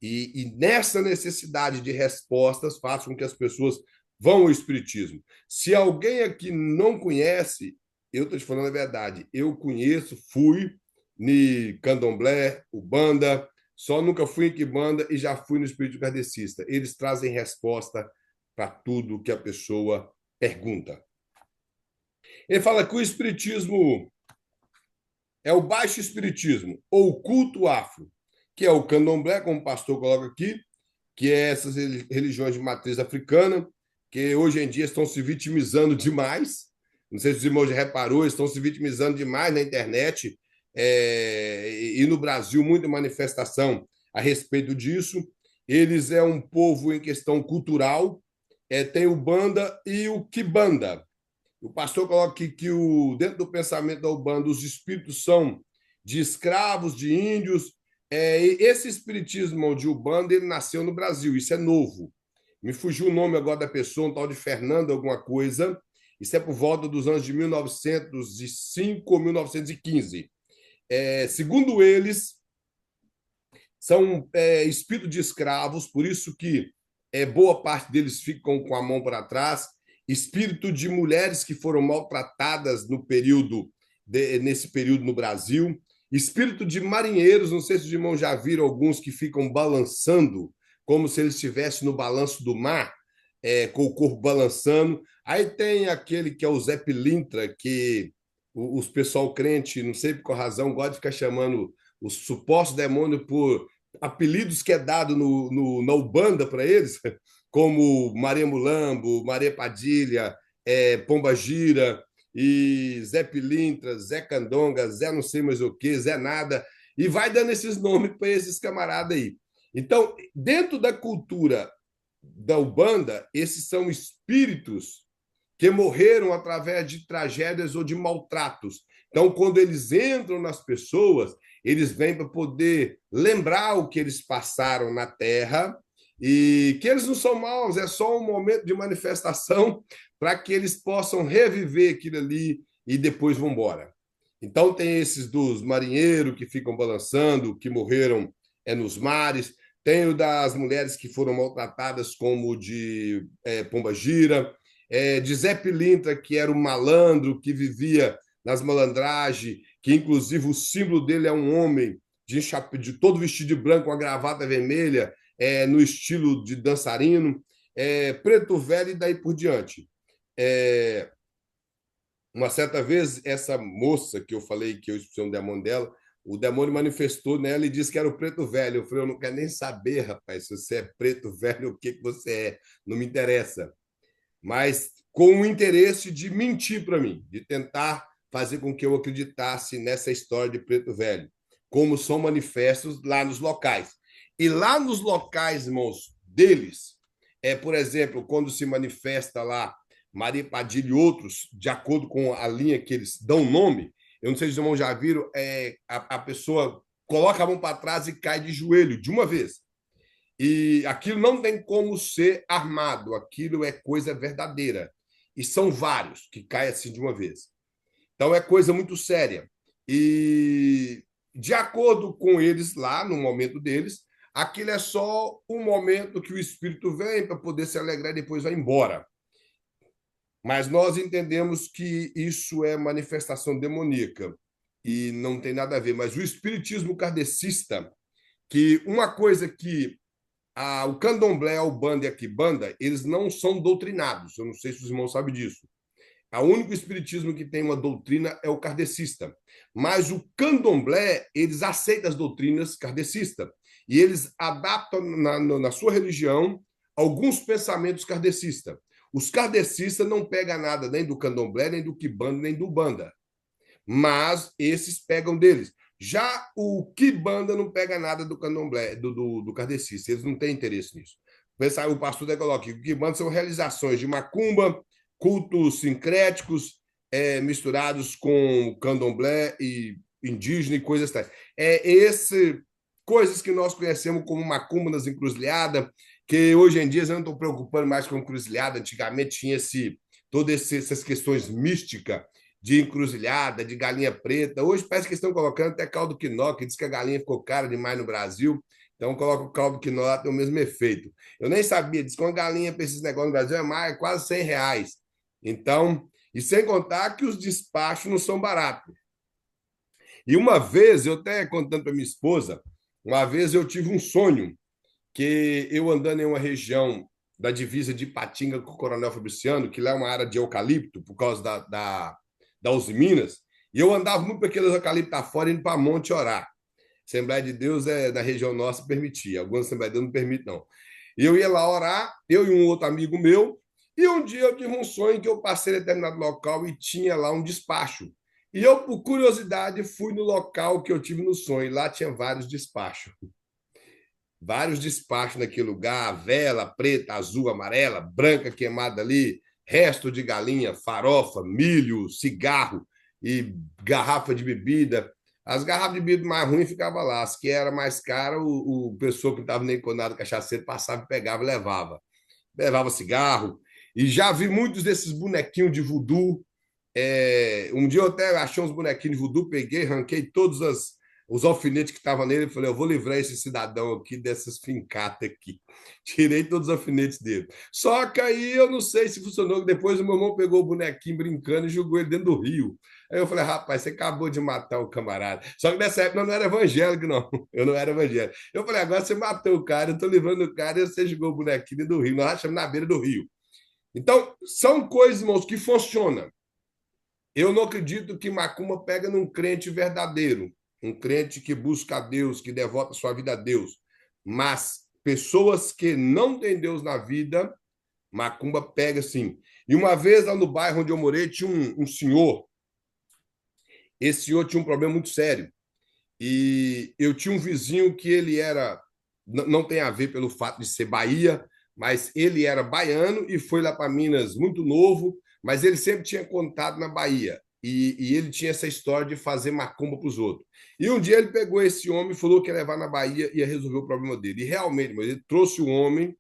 E nessa necessidade de respostas faz com que as pessoas vão ao Espiritismo. Se alguém aqui não conhece, eu estou te falando a verdade. Eu conheço, fui no Candomblé, Ubanda, só nunca fui em Quimbanda e já fui no Espírito Kardecista. Eles trazem resposta para tudo que a pessoa pergunta. Ele fala que o Espiritismo é o baixo espiritismo, ou o culto afro, que é o candomblé, como o pastor coloca aqui, que é essas religiões de matriz africana, que hoje em dia estão se vitimizando demais. Não sei se os irmãos já reparou, estão se vitimizando demais na internet, e no Brasil muita manifestação a respeito disso. Eles é um povo em questão cultural, tem o Banda e o Kibanda. O pastor coloca aqui que dentro do pensamento da Ubanda, os espíritos são de escravos, de índios. Esse espiritismo de Ubanda, ele nasceu no Brasil, isso é novo. Me fugiu o nome agora da pessoa, um tal de Fernando alguma coisa. Isso é por volta dos anos de 1905 ou 1915. Segundo eles, são espíritos de escravos, por isso que boa parte deles ficam com a mão para trás, espírito de mulheres que foram maltratadas nesse período no Brasil, espírito de marinheiros, não sei se os irmãos já viram alguns que ficam balançando, como se eles estivessem no balanço do mar, com o corpo balançando. Aí tem aquele que é o Zé Pilintra, que os pessoal crente, não sei por qual razão, gosta de ficar chamando os supostos demônios por apelidos que é dado na Ubanda para eles, como Maria Mulambo, Maria Padilha, Pomba Gira, e Zé Pilintra, Zé Candonga, Zé não sei mais o que, Zé Nada, e vai dando esses nomes para esses camaradas aí. Então, dentro da cultura da Ubanda, esses são espíritos que morreram através de tragédias ou de maltratos. Então, quando eles entram nas pessoas, eles vêm para poder lembrar o que eles passaram na Terra e que eles não são maus, é só um momento de manifestação para que eles possam reviver aquilo ali e depois vão embora. Então, tem esses dos marinheiros que ficam balançando, que morreram nos mares, tem o das mulheres que foram maltratadas, como o de Pomba Gira, de Zé Pilintra, que era um malandro que vivia nas malandragens, que inclusive o símbolo dele é um homem de todo vestido de branco, com a gravata vermelha, no estilo de dançarino, Preto Velho e daí por diante. Uma certa vez, essa moça que eu falei que eu expulsei um demônio dela, o demônio manifestou nela e disse que era o Preto Velho. Eu falei, eu não quero nem saber, rapaz, se você é preto velho, o que você é, não me interessa. Mas com o interesse de mentir para mim, de tentar fazer com que eu acreditasse nessa história de Preto Velho, como são manifestos lá nos locais. E lá nos locais, irmãos, deles, por exemplo, quando se manifesta lá Maria Padilha e outros, de acordo com a linha que eles dão nome, eu não sei se os irmãos já viram, a pessoa coloca a mão para trás e cai de joelho de uma vez. E aquilo não tem como ser armado, aquilo é coisa verdadeira. E são vários que caem assim de uma vez. Então é coisa muito séria. E de acordo com eles lá, no momento deles, aquilo é só um momento que o espírito vem para poder se alegrar e depois vai embora. Mas nós entendemos que isso é manifestação demoníaca e não tem nada a ver. Mas o espiritismo kardecista, que uma coisa que o candomblé, a Ubanda e a Quibanda, eles não são doutrinados. Eu não sei se os irmãos sabem disso. O único espiritismo que tem uma doutrina é o kardecista. Mas o candomblé, eles aceitam as doutrinas kardecistas. E eles adaptam na sua religião alguns pensamentos kardecistas. Os kardecistas não pegam nada nem do candomblé, nem do quibanda, nem do banda. Mas esses pegam deles. Já o Kibanda não pega nada do candomblé, do kardecista. Eles não têm interesse nisso. O pastor da coloca que o Kibanda são realizações de macumba, cultos sincréticos misturados com candomblé e indígena e coisas tais. Coisas que nós conhecemos como macumba nas encruzilhadas, que hoje em dia eu não estou preocupando mais com encruzilhada. Antigamente tinha todas essas questões místicas de encruzilhada, de galinha preta. Hoje parece que estão colocando até caldo quinó, que diz que a galinha ficou cara demais no Brasil. Então coloca o caldo quinó, tem o mesmo efeito. Eu nem sabia, diz que uma galinha para esses negócios no Brasil é quase R$ 100. Então, e sem contar que os despachos não são baratos. E uma vez, eu até contando para minha esposa, uma vez eu tive um sonho que eu andando em uma região da divisa de Ipatinga com o Coronel Fabriciano, que lá é uma área de eucalipto, por causa da Uzi Minas, e eu andava muito para aqueles eucaliptos fora, indo para Monte orar. Assembleia de Deus na região nossa permitia, algumas Assembleias de Deus não permitem, não. E eu ia lá orar, eu e um outro amigo meu, e um dia eu tive um sonho que eu passei em determinado local e tinha lá um despacho. E eu, por curiosidade, fui no local que eu tive no sonho, e lá tinha vários despachos. Vários despachos naquele lugar, vela preta, azul, amarela, branca queimada ali, resto de galinha, farofa, milho, cigarro e garrafa de bebida. As garrafas de bebida mais ruins ficavam lá, as que era mais cara, o pessoa que não estava nem com nada cachaceiro passava, pegava e levava. Levava cigarro. E já vi muitos desses bonequinhos de voodoo. Um dia eu até achei uns bonequinhos de voodoo, peguei, arranquei todos os alfinetes que estavam nele, e falei, eu vou livrar esse cidadão aqui dessas fincatas aqui. Tirei todos os alfinetes dele. Só que aí eu não sei se funcionou, depois o meu irmão pegou o bonequinho brincando e jogou ele dentro do rio. Aí eu falei, rapaz, você acabou de matar o camarada. Só que nessa época eu não era evangélico, não. Eu não era evangélico. Eu falei, agora você matou o cara, eu tô livrando o cara e você jogou o bonequinho dentro do rio. Nós achamos na beira do rio. Então, são coisas, irmãos, que funcionam. Eu não acredito que macumba pega num crente verdadeiro, um crente que busca a Deus, que devota sua vida a Deus. Mas pessoas que não têm Deus na vida, macumba pega sim. E uma vez lá no bairro onde eu morei, tinha um senhor. Esse senhor tinha um problema muito sério. E eu tinha um vizinho que ele era, não tem a ver pelo fato de ser Bahia, mas ele era baiano e foi lá para Minas muito novo, mas ele sempre tinha contato na Bahia. E ele tinha essa história de fazer macumba para os outros. E um dia ele pegou esse homem e falou que ia levar na Bahia e ia resolver o problema dele. E realmente, mas ele trouxe o homem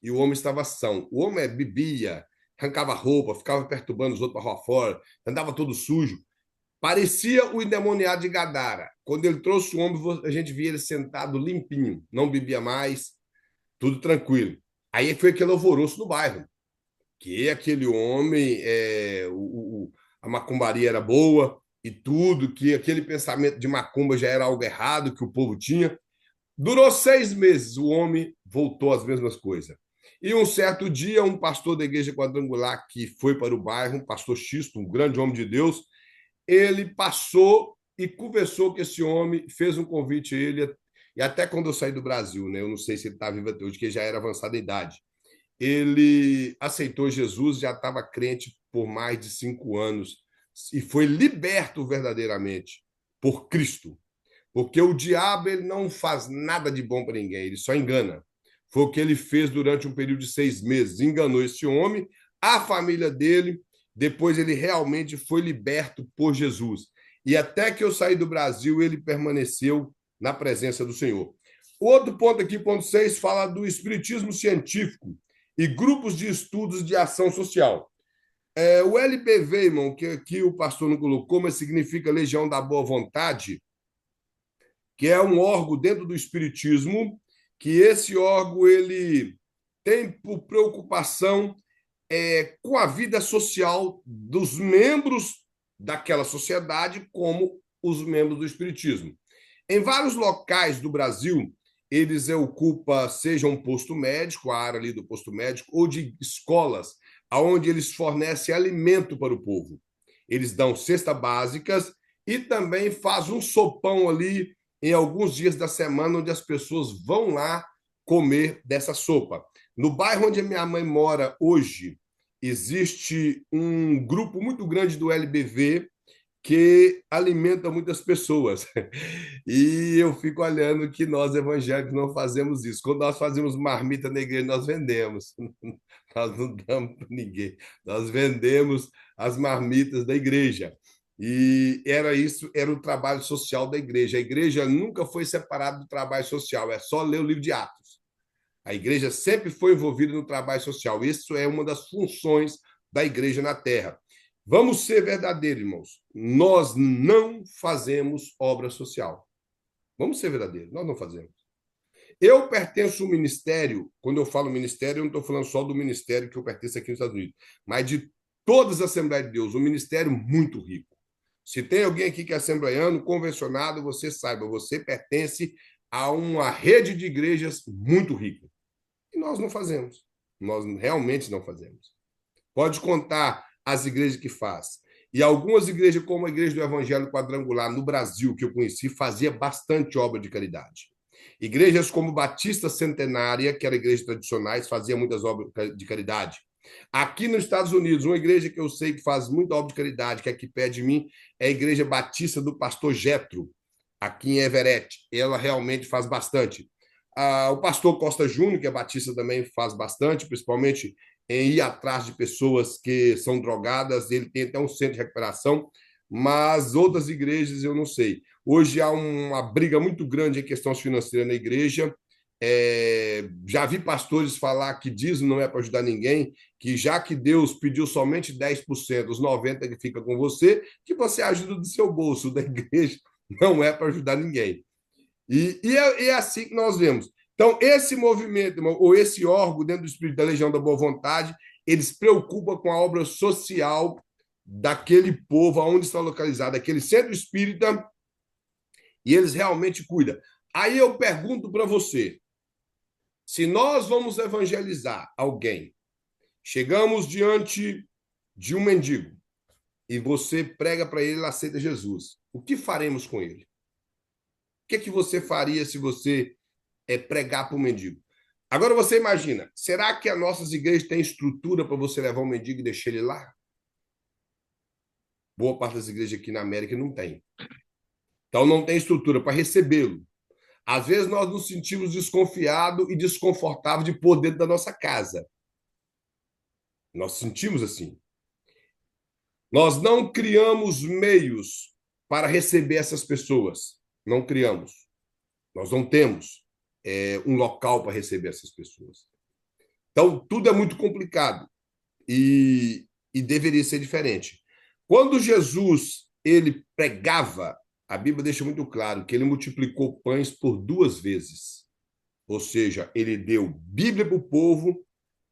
e o homem estava são. O homem bebia, arrancava roupa, ficava perturbando os outros para rua fora, andava todo sujo. Parecia o endemoniado de Gadara. Quando ele trouxe o homem, a gente via ele sentado limpinho, não bebia mais, tudo tranquilo. Aí foi aquele alvoroço no bairro, que aquele homem, a macumbaria era boa e tudo, que aquele pensamento de macumba já era algo errado que o povo tinha. Durou 6 meses, o homem voltou às mesmas coisas. E um certo dia, um pastor da igreja quadrangular que foi para o bairro, um pastor Xisto, um grande homem de Deus, ele passou e conversou com esse homem, fez um convite a ele, e até quando eu saí do Brasil, né? Eu não sei se ele está vivo até hoje, que já era avançada idade. ele aceitou Jesus, já estava crente por mais de 5 anos e foi liberto verdadeiramente por Cristo. Porque o diabo ele não faz nada de bom para ninguém, ele só engana. Foi o que ele fez durante um período de 6 meses. Enganou esse homem, a família dele, depois ele realmente foi liberto por Jesus. E até que eu saí do Brasil, ele permaneceu na presença do Senhor. Outro ponto aqui, ponto 6, fala do espiritismo científico e grupos de estudos de ação social. O LBV, irmão, que aqui o pastor não colocou, mas significa Legião da Boa Vontade, que é um órgão dentro do espiritismo, que esse órgão ele tem por preocupação com a vida social dos membros daquela sociedade, como os membros do espiritismo. Em vários locais do Brasil, eles ocupam, seja um posto médico, a área ali do posto médico, ou de escolas, onde eles fornecem alimento para o povo. Eles dão cestas básicas e também faz um sopão ali em alguns dias da semana, onde as pessoas vão lá comer dessa sopa. No bairro onde a minha mãe mora hoje, existe um grupo muito grande do LBV que alimenta muitas pessoas. E eu fico olhando que nós evangélicos não fazemos isso. Quando nós fazemos marmita na igreja, nós vendemos. Nós não damos para ninguém. Nós vendemos as marmitas da igreja. E era isso, era o trabalho social da igreja. A igreja nunca foi separada do trabalho social, é só ler o livro de Atos. A igreja sempre foi envolvida no trabalho social. Isso é uma das funções da igreja na terra. Vamos ser verdadeiros, irmãos. Nós não fazemos obra social. Vamos ser verdadeiros, nós não fazemos. Eu pertenço ao ministério, quando eu falo ministério, eu não estou falando só do ministério que eu pertenço aqui nos Estados Unidos, mas de todas as Assembleias de Deus, um ministério muito rico. Se tem alguém aqui que é assembleiano, convencionado, você saiba, você pertence a uma rede de igrejas muito rica. E nós não fazemos. Nós realmente não fazemos. Pode contar as igrejas que faz. E algumas igrejas, como a Igreja do Evangelho Quadrangular no Brasil, que eu conheci, fazia bastante obra de caridade. Igrejas como Batista Centenária, que eram igrejas tradicionais, fazia muitas obras de caridade. Aqui nos Estados Unidos, uma igreja que eu sei que faz muita obra de caridade, que é aqui perto de mim, é a Igreja Batista do Pastor Jetro, aqui em Everett. Ela realmente faz bastante. O pastor Costa Júnior, que é batista, também faz bastante, principalmente em ir atrás de pessoas que são drogadas. Ele tem até um centro de recuperação, mas outras igrejas eu não sei. Hoje há uma briga muito grande em questões financeiras na igreja. Já vi pastores falar que dízimo não é para ajudar ninguém, que já que Deus pediu somente 10%, os 90% que fica com você, que você ajuda do seu bolso, da igreja não é para ajudar ninguém. E é assim que nós vemos. Então, esse movimento, ou esse órgão dentro do Espírito da Legião da Boa Vontade, eles se preocupam com a obra social daquele povo, onde está localizado aquele centro espírita, e eles realmente cuidam. Aí eu pergunto para você, se nós vamos evangelizar alguém, chegamos diante de um mendigo, e você prega para ele, ele aceita Jesus, o que faremos com ele? O que você faria se você pregar para o mendigo? Agora você imagina, será que as nossas igrejas têm estrutura para você levar um mendigo e deixar ele lá? Boa parte das igrejas aqui na América não tem. Então não tem estrutura para recebê-lo. Às vezes nós nos sentimos desconfiados e desconfortáveis de pôr dentro da nossa casa. Nós sentimos assim. Nós não criamos meios para receber essas pessoas. Não criamos. Nós não temos um local para receber essas pessoas. Então, tudo é muito complicado e deveria ser diferente. Quando Jesus ele pregava, a Bíblia deixa muito claro que ele multiplicou pães por 2 vezes. Ou seja, ele deu Bíblia para o povo,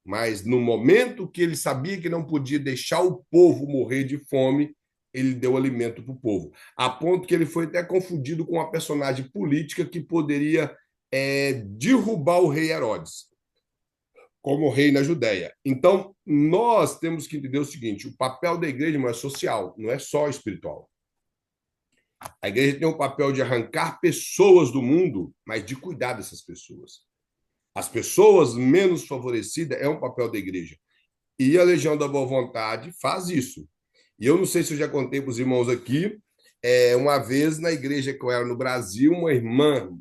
mas no momento que ele sabia que não podia deixar o povo morrer de fome, ele deu alimento para o povo. A ponto que ele foi até confundido com uma personagem política que poderia derrubar o rei Herodes como rei na Judéia. Então, nós temos que entender o seguinte: o papel da igreja não é social, não é só espiritual. A igreja tem o papel de arrancar pessoas do mundo, mas de cuidar dessas pessoas. As pessoas menos favorecidas é um papel da igreja. E a Legião da Boa Vontade faz isso. E eu não sei se eu já contei para os irmãos aqui, uma vez na igreja que eu era no Brasil, uma irmã,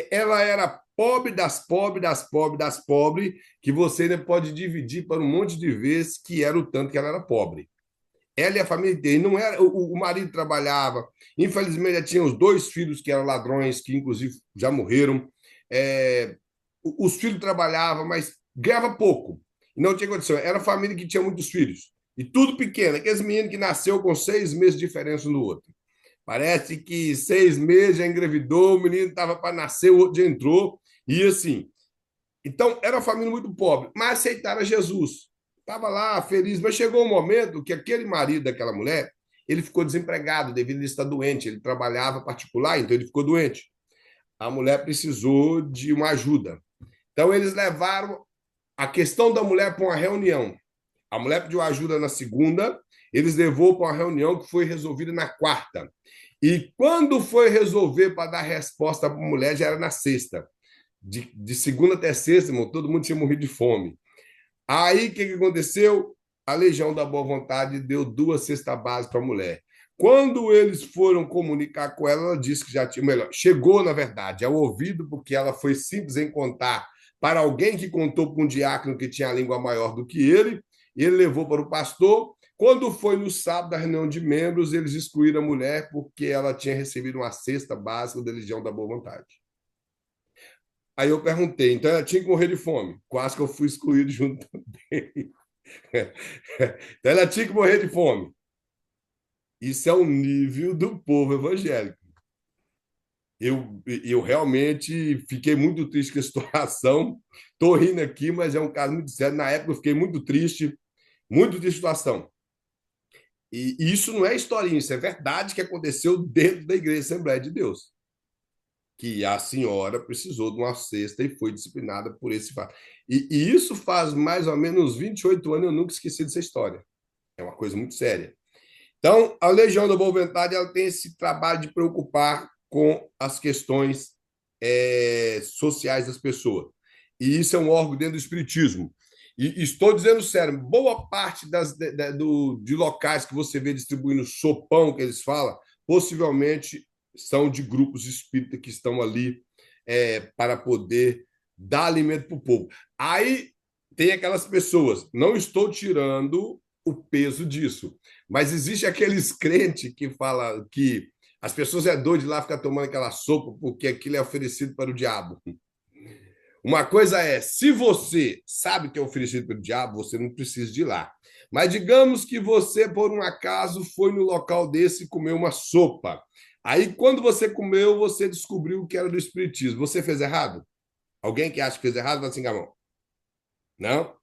ela era pobre das pobres, das pobres, das pobres, que você ainda pode dividir para um monte de vezes que era o tanto que ela era pobre. Ela e a família dele, não era, o marido trabalhava, infelizmente já tinha os dois filhos que eram ladrões, que inclusive já morreram. É, os filhos trabalhavam, mas ganhava pouco. Não tinha condição. Era uma família que tinha muitos filhos. E tudo pequeno. Aqueles meninos que nasceu com 6 meses de diferença um do outro. Parece que 6 meses já engravidou, o menino estava para nascer, o outro já entrou. E assim. Então, era uma família muito pobre, mas aceitaram Jesus. Estava lá feliz, mas chegou um momento que aquele marido daquela mulher, ele ficou desempregado devido a ele estar doente. Ele trabalhava particular, então ele ficou doente. A mulher precisou de uma ajuda. Então, eles levaram a questão da mulher para uma reunião. A mulher pediu ajuda na segunda, eles levou para uma reunião que foi resolvida na quarta. E quando foi resolver para dar resposta para a mulher, já era na sexta. De segunda até sexta, irmão, todo mundo tinha morrido de fome. Aí, o que aconteceu? A Legião da Boa Vontade deu 2 cestas básicas para a mulher. Quando eles foram comunicar com ela, ela disse que já tinha, melhor, chegou, na verdade, ao ouvido, porque ela foi simples em contar para alguém que contou para um diácono que tinha a língua maior do que ele levou para o pastor. Quando foi no sábado da reunião de membros, eles excluíram a mulher porque ela tinha recebido uma cesta básica da Legião da Boa Vontade. Aí eu perguntei, então ela tinha que morrer de fome. Quase que eu fui excluído junto também. Então ela tinha que morrer de fome. Isso é o nível do povo evangélico. Eu realmente fiquei muito triste com a situação. Estou rindo aqui, mas é um caso muito sério. Na época eu fiquei muito triste com a situação. E isso não é historinha, isso é verdade que aconteceu dentro da Igreja Assembleia de Deus. Que a senhora precisou de uma cesta e foi disciplinada por esse fato. E isso faz mais ou menos 28 anos, eu nunca esqueci dessa história. É uma coisa muito séria. Então, a Legião da Boa Vontade ela tem esse trabalho de preocupar com as questões sociais das pessoas. E isso é um órgão dentro do Espiritismo. E estou dizendo sério, boa parte de locais que você vê distribuindo sopão, que eles falam, possivelmente são de grupos espíritas que estão ali para poder dar alimento para o povo. Aí tem aquelas pessoas, não estou tirando o peso disso, mas existe aqueles crentes que falam que as pessoas é doido de lá ficar tomando aquela sopa porque aquilo é oferecido para o diabo. Uma coisa é, se você sabe que é oferecido pelo diabo, você não precisa de ir lá. Mas digamos que você, por um acaso, foi no local desse e comeu uma sopa. Aí, quando você comeu, você descobriu que era do espiritismo. Você fez errado? Alguém que acha que fez errado, vai assim, Gamão. Não?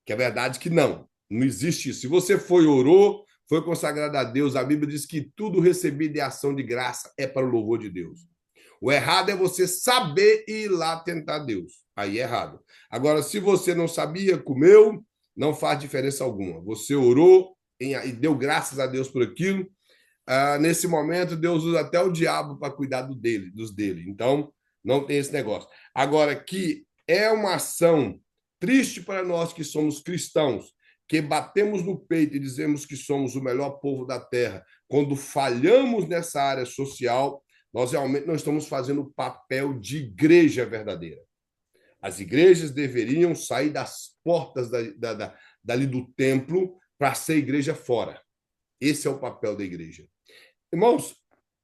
Que é verdade que não. Não existe isso. Se você foi, orou, foi consagrado a Deus, a Bíblia diz que tudo recebido de ação de graça é para o louvor de Deus. O errado é você saber ir lá tentar Deus. Aí é errado. Agora, se você não sabia, comeu, não faz diferença alguma. Você orou e deu graças a Deus por aquilo. Nesse momento, Deus usa até o diabo para cuidar dos dele. Então, não tem esse negócio. Agora, que é uma ação triste para nós que somos cristãos, que batemos no peito e dizemos que somos o melhor povo da terra, quando falhamos nessa área social, nós realmente não estamos fazendo o papel de igreja verdadeira. As igrejas deveriam sair das portas dali do templo para ser igreja fora. Esse é o papel da igreja. Irmãos,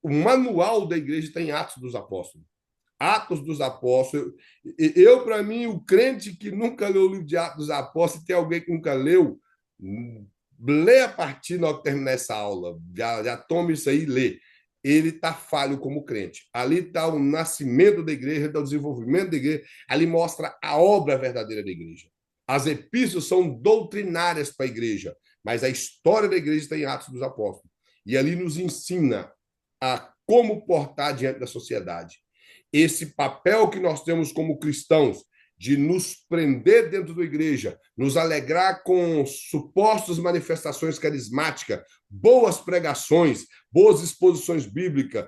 o manual da igreja está em Atos dos Apóstolos. Atos dos Apóstolos. Para mim, o crente que nunca leu o livro de Atos dos Apóstolos, tem alguém que nunca leu, lê a partir de terminar essa aula. Já toma isso aí e lê. Ele está falho como crente. Ali está o nascimento da igreja, está o desenvolvimento da igreja. Ali mostra a obra verdadeira da igreja. As epístolas são doutrinárias para a igreja, mas a história da igreja está em Atos dos Apóstolos. E ali nos ensina a como portar diante da sociedade. Esse papel que nós temos como cristãos de nos prender dentro da igreja, nos alegrar com supostas manifestações carismáticas, boas pregações, boas exposições bíblicas,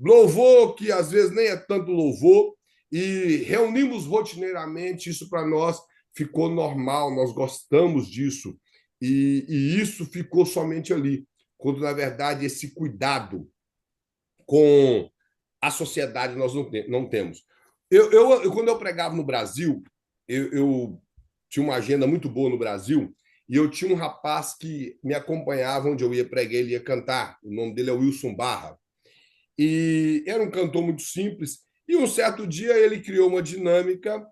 louvor que às vezes nem é tanto louvor, e reunimos rotineiramente. Isso para nós ficou normal, nós gostamos disso, e isso ficou somente ali, quando na verdade esse cuidado com a sociedade nós não temos. Quando eu pregava no Brasil, eu tinha uma agenda muito boa no Brasil, e eu tinha um rapaz que me acompanhava onde eu ia pregar, ele ia cantar. O nome dele é Wilson Barra. E era um cantor muito simples. E um certo dia ele criou uma dinâmica.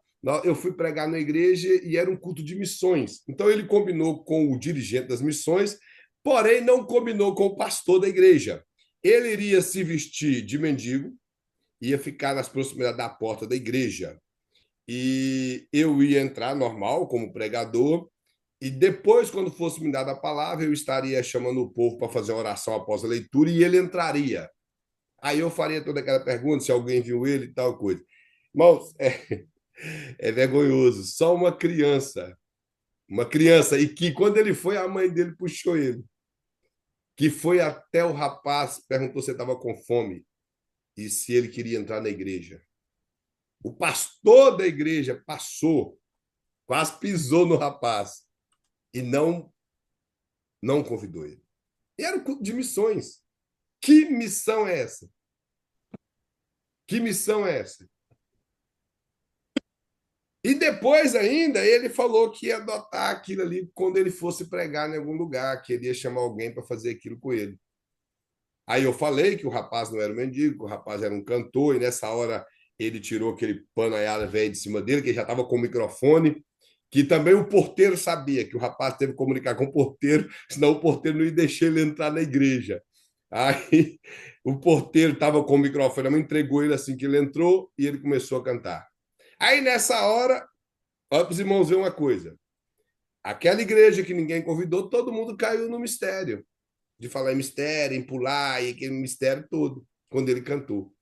Eu fui pregar na igreja e era um culto de missões. Então ele combinou com o dirigente das missões, porém não combinou com o pastor da igreja. Ele iria se vestir de mendigo, ia ficar nas proximidades da porta da igreja. E eu ia entrar normal como pregador, e depois, quando fosse me dada a palavra, eu estaria chamando o povo para fazer a oração após a leitura, e ele entraria. Aí eu faria toda aquela pergunta, se alguém viu ele e tal coisa. Irmãos, é vergonhoso. Só uma criança, e que quando ele foi, a mãe dele puxou ele, que foi até o rapaz, perguntou se ele estava com fome e se ele queria entrar na igreja. O pastor da igreja passou, quase pisou no rapaz e não convidou ele. E era o culto de missões. Que missão é essa? Que missão é essa? E depois ainda ele falou que ia adotar aquilo ali quando ele fosse pregar em algum lugar, que ele ia chamar alguém para fazer aquilo com ele. Aí eu falei que o rapaz não era um mendigo, que o rapaz era um cantor, e nessa hora ele tirou aquele panaiada velho de cima dele, que já estava com o microfone, que também o porteiro sabia, que o rapaz teve que comunicar com o porteiro, senão o porteiro não ia deixar ele entrar na igreja. Aí o porteiro estava com o microfone, mas entregou ele assim que ele entrou e ele começou a cantar. Aí nessa hora, olha para os irmãos ver uma coisa. Aquela igreja que ninguém convidou, todo mundo caiu no mistério. De falar em mistério, em pular, e aquele mistério todo, quando ele cantou.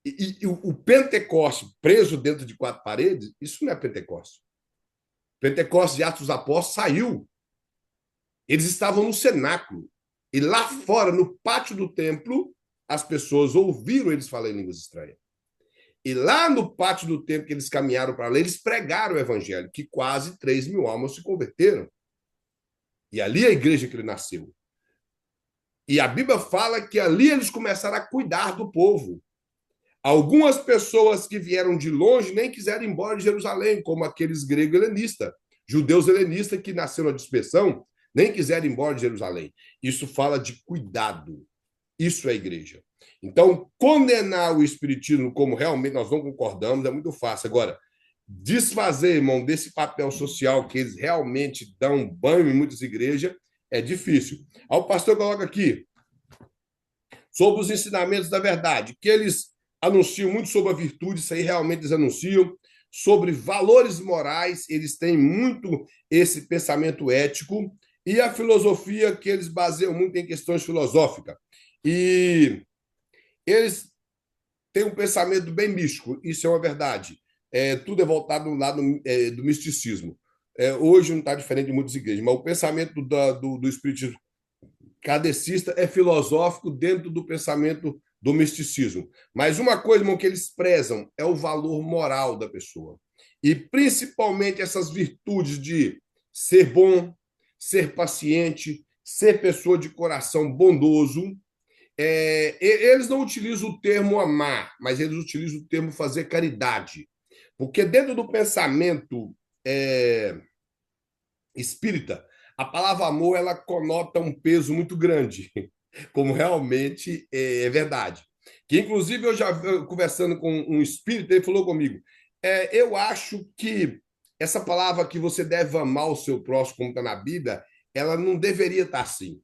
E o Pentecoste preso dentro de quatro paredes, isso não é Pentecoste. Pentecoste de Atos dos Apóstolos saiu. Eles estavam no cenáculo. E lá fora, no pátio do templo, as pessoas ouviram eles falar em línguas estranhas. E lá no pátio do templo que eles caminharam para lá, eles pregaram o evangelho, que quase 3.000 almas se converteram. E ali é a igreja que ele nasceu. E a Bíblia fala que ali eles começaram a cuidar do povo. Algumas pessoas que vieram de longe nem quiseram ir embora de Jerusalém, como aqueles gregos helenistas, judeus helenistas que nasceram na dispersão, nem quiseram ir embora de Jerusalém. Isso fala de cuidado. Isso é igreja. Então, condenar o espiritismo como realmente nós não concordamos é muito fácil. Agora, desfazer, irmão, desse papel social que eles realmente dão banho em muitas igrejas é difícil. Aí o pastor coloca aqui sobre os ensinamentos da verdade, que eles anunciam muito sobre a virtude, isso aí realmente eles anunciam, sobre valores morais, eles têm muito esse pensamento ético, e a filosofia, que eles baseiam muito em questões filosóficas. E eles têm um pensamento bem místico, isso é uma verdade. Tudo é voltado no lado do misticismo. Hoje não está diferente de muitas igrejas, mas o pensamento do espiritismo kardecista é filosófico dentro do pensamento do misticismo. Mas uma coisa, irmão, que eles prezam é o valor moral da pessoa. E principalmente essas virtudes de ser bom, ser paciente, ser pessoa de coração bondoso. Eles não utilizam o termo amar, mas eles utilizam o termo fazer caridade. Porque dentro do pensamento espírita, a palavra amor ela conota um peso muito grande, como realmente é verdade. Que inclusive eu já conversando com um espírita, ele falou comigo: eu acho que essa palavra que você deve amar o seu próximo, como está na Bíblia, ela não deveria estar assim.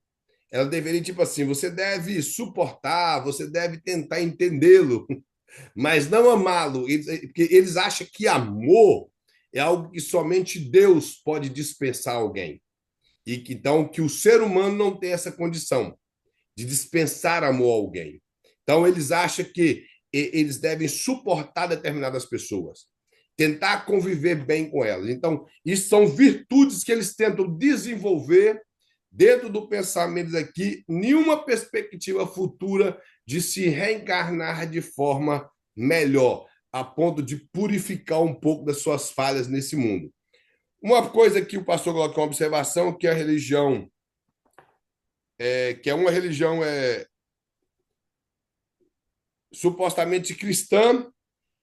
Ela deveria, tipo assim, você deve suportar, você deve tentar entendê-lo, mas não amá-lo, porque eles acham que amor é algo que somente Deus pode dispensar a alguém. E que, então, que o ser humano não tem essa condição de dispensar amor a alguém. Então, eles acham que eles devem suportar determinadas pessoas, tentar conviver bem com elas. Então, isso são virtudes que eles tentam desenvolver dentro do pensamento aqui, nenhuma perspectiva futura de se reencarnar de forma melhor, a ponto de purificar um pouco das suas falhas nesse mundo. Uma coisa que o pastor colocou uma observação, que a religião, que é uma religião supostamente cristã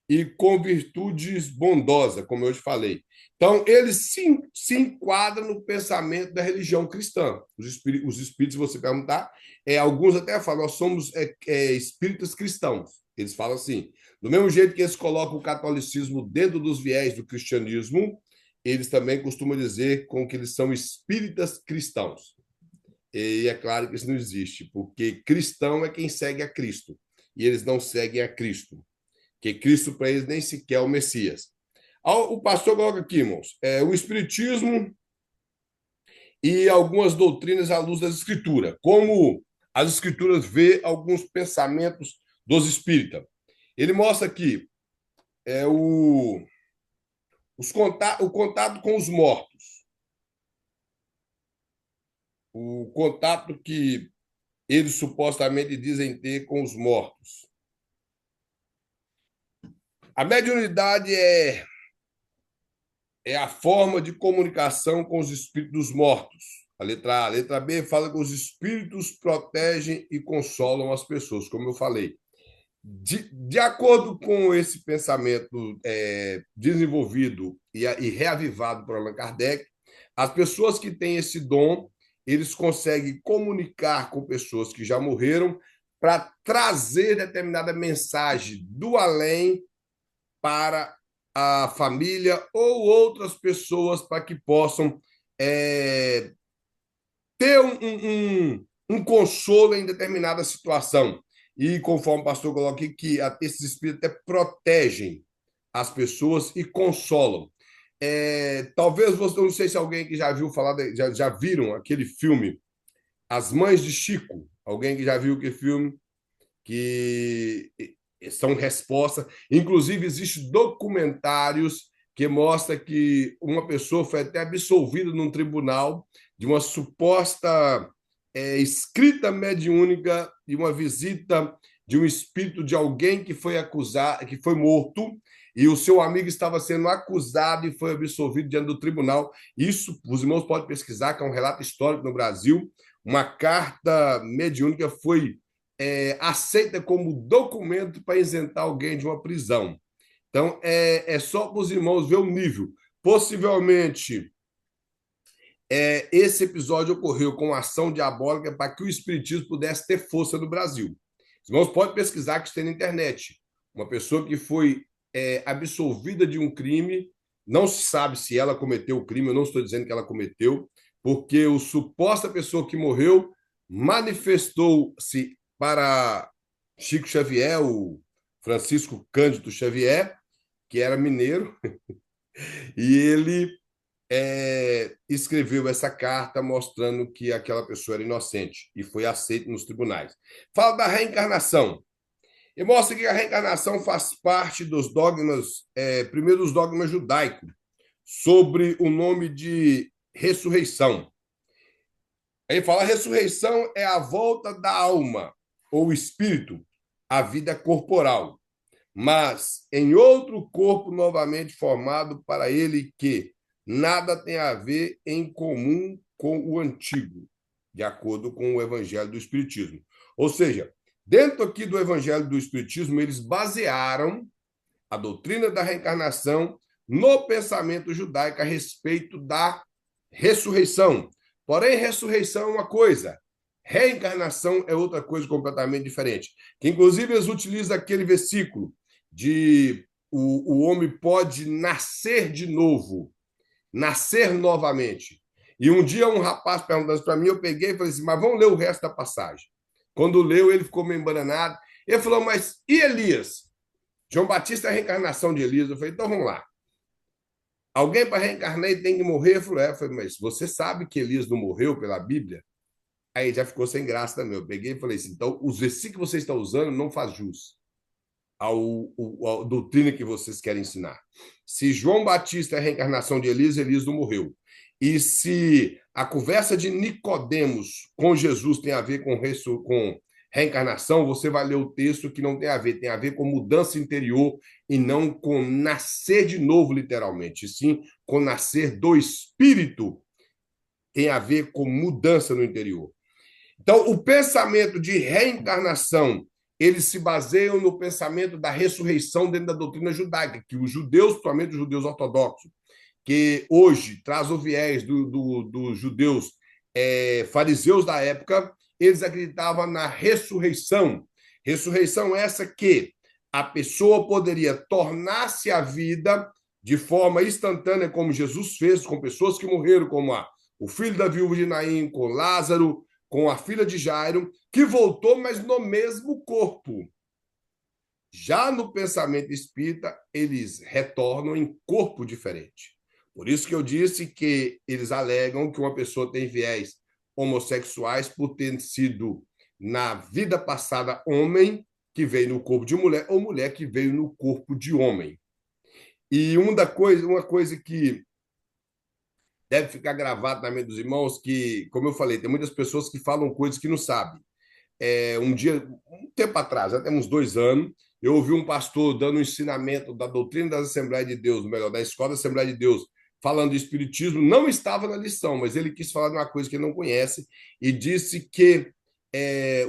e com virtudes bondosas, como eu te falei. Então, eles se enquadram no pensamento da religião cristã. Os espíritos, se você perguntar, alguns até falam, nós somos espíritas cristãos. Eles falam assim. Do mesmo jeito que eles colocam o catolicismo dentro dos viés do cristianismo, eles também costumam dizer com que eles são espíritas cristãos. E é claro que isso não existe, porque cristão é quem segue a Cristo, e eles não seguem a Cristo, que Cristo para eles nem sequer é o Messias. O pastor coloca aqui, irmãos, o Espiritismo e algumas doutrinas à luz das Escrituras, como as Escrituras vê alguns pensamentos dos espíritas. Ele mostra aqui o contato com os mortos, o contato que eles supostamente dizem ter com os mortos. A mediunidade é a forma de comunicação com os espíritos mortos. A letra A. A letra B fala que os espíritos protegem e consolam as pessoas, como eu falei. De acordo com esse pensamento desenvolvido e reavivado por Allan Kardec, as pessoas que têm esse dom, eles conseguem comunicar com pessoas que já morreram para trazer determinada mensagem do além para a família ou outras pessoas para que possam ter um consolo em determinada situação. E conforme o pastor coloca aqui, que esses espíritos até protegem as pessoas e consolam. Talvez você, não sei se alguém que já viu falar, já viram aquele filme As Mães de Chico. Alguém que já viu aquele filme? Que são respostas. Inclusive, existem documentários que mostram que uma pessoa foi até absolvida num tribunal de uma suposta escrita mediúnica e uma visita de um espírito de alguém que foi acusado, que foi morto, e o seu amigo estava sendo acusado e foi absolvido diante do tribunal. Isso, os irmãos podem pesquisar, que é um relato histórico no Brasil. Uma carta mediúnica foi aceita como documento para isentar alguém de uma prisão. Então, só para os irmãos ver o nível. Possivelmente, esse episódio ocorreu com ação diabólica para que o espiritismo pudesse ter força no Brasil. Os irmãos podem pesquisar que isso tem na internet. Uma pessoa que foi absolvida de um crime, não se sabe se ela cometeu o crime, eu não estou dizendo que ela cometeu, porque a suposta pessoa que morreu manifestou-se para Chico Xavier, o Francisco Cândido Xavier, que era mineiro, e ele escreveu essa carta mostrando que aquela pessoa era inocente e foi aceito nos tribunais. Fala da reencarnação. E mostra que a reencarnação faz parte dos dogmas, primeiro dos dogmas judaicos, sobre o nome de ressurreição. Aí fala, a ressurreição é a volta da alma ou espírito à vida corporal, mas em outro corpo novamente formado para ele que nada tem a ver em comum com o antigo, de acordo com o Evangelho do Espiritismo. Ou seja, dentro aqui do Evangelho do Espiritismo, eles basearam a doutrina da reencarnação no pensamento judaico a respeito da ressurreição. Porém, ressurreição é uma coisa, reencarnação é outra coisa completamente diferente. Que, inclusive, eles utilizam aquele versículo de o homem pode nascer de novo, nascer novamente. E um dia um rapaz perguntando para mim, eu peguei e falei assim, mas vamos ler o resto da passagem. Quando leu, ele ficou meio embananado. Ele falou, mas e Elias? João Batista é a reencarnação de Elias. Eu falei, então vamos lá. Alguém para reencarnar e tem que morrer? Eu falei, mas você sabe que Elias não morreu pela Bíblia? Aí já ficou sem graça também. Eu peguei e falei assim, então os versículos que você está usando não faz jus à doutrina que vocês querem ensinar. Se João Batista é a reencarnação de Elias, Elias não morreu. E se a conversa de Nicodemos com Jesus tem a ver com reencarnação, você vai ler o texto que não tem a ver com mudança interior e não com nascer de novo, literalmente, sim com nascer do espírito, tem a ver com mudança no interior. Então, o pensamento de reencarnação, eles se baseiam no pensamento da ressurreição dentro da doutrina judaica, que os judeus, principalmente os judeus ortodoxos, que hoje traz o viés dos judeus fariseus da época, eles acreditavam na ressurreição. Ressurreição essa que a pessoa poderia tornar-se a vida de forma instantânea, como Jesus fez com pessoas que morreram, como o filho da viúva de Naim, com Lázaro, com a filha de Jairo, que voltou, mas no mesmo corpo. Já no pensamento espírita, eles retornam em corpo diferente. Por isso que eu disse que eles alegam que uma pessoa tem viés homossexuais por ter sido, na vida passada, homem que veio no corpo de mulher ou mulher que veio no corpo de homem. E uma coisa que deve ficar gravado na mente dos irmãos, que, como eu falei, tem muitas pessoas que falam coisas que não sabem. Um tempo atrás, até uns 2 anos, eu ouvi um pastor dando um ensinamento da doutrina das Assembleias de Deus, melhor, da Escola da Assembleia de Deus, falando de espiritismo, não estava na lição, mas ele quis falar de uma coisa que ele não conhece e disse que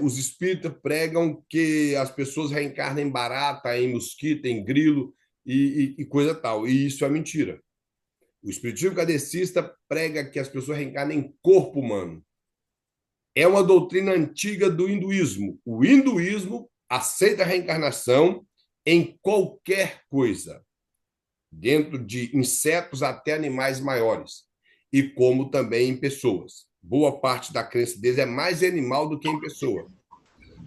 os espíritas pregam que as pessoas reencarnam em barata, em mosquito, em grilo e coisa tal. E isso é mentira. O espiritismo kardecista prega que as pessoas reencarnam em corpo humano. É uma doutrina antiga do hinduísmo. O hinduísmo aceita a reencarnação em qualquer coisa, dentro de insetos até animais maiores, e como também em pessoas. Boa parte da crença deles é mais animal do que em pessoa.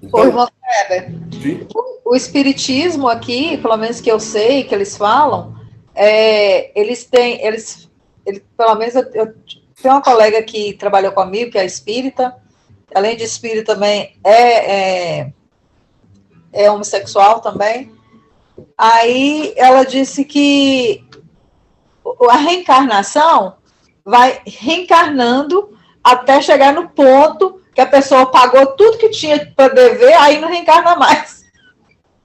Então, irmão Kleber, o espiritismo aqui, pelo menos que eu sei, que eles falam, eles têm, pelo menos eu tenho uma colega que trabalhou comigo, que é espírita, além de espírita também é homossexual também. Aí ela disse que a reencarnação vai reencarnando até chegar no ponto que a pessoa pagou tudo que tinha para dever, aí não reencarna mais.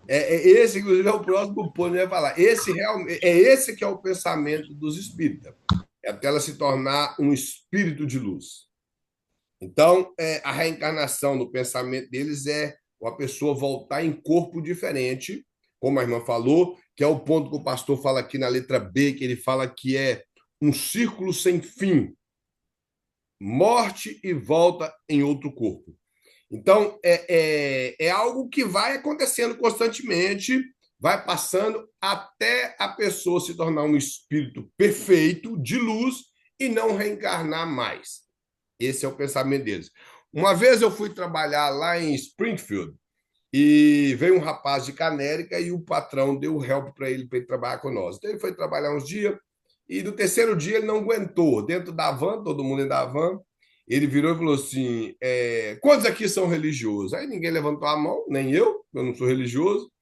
Esse, inclusive, é o próximo ponto que eu ia falar. Esse que é o pensamento dos espíritas. É até ela se tornar um espírito de luz. Então, a reencarnação no pensamento deles é a pessoa voltar em corpo diferente, como a irmã falou, que é o ponto que o pastor fala aqui na letra B, que ele fala que é um círculo sem fim. Morte e volta em outro corpo. Então, é algo que vai acontecendo constantemente, vai passando até a pessoa se tornar um espírito perfeito, de luz, e não reencarnar mais. Esse é o pensamento deles. Uma vez eu fui trabalhar lá em Springfield, e veio um rapaz de Canérica e o patrão deu help para ele trabalhar com nós. Então, ele foi trabalhar uns dias, e no terceiro dia ele não aguentou. Dentro da van, todo mundo dentro da van, ele virou e falou assim: quantos aqui são religiosos? Aí ninguém levantou a mão, nem eu não sou religioso.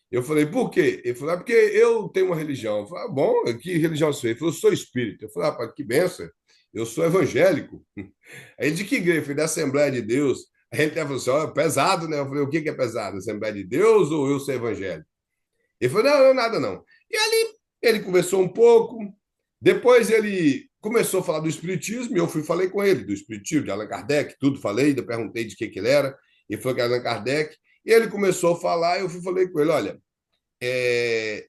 Eu falei: por quê? Ele falou: porque eu tenho uma religião. Eu falei: bom, que religião você? Ele falou: eu sou espírita. Eu falei: rapaz, que benção, eu sou evangélico. Aí de que igreja? Eu falei: da Assembleia de Deus. Aí ele até falou assim: é pesado, né? Eu falei: o que é pesado? Assembleia de Deus ou eu sou evangélico? Ele falou: não, nada não. E ali ele conversou um pouco, depois ele começou a falar do espiritismo, e eu falei com ele do espiritismo, de Allan Kardec, tudo falei, ainda perguntei de que ele era, ele falou que era Allan Kardec, e ele começou a falar, e eu falei com ele: olha,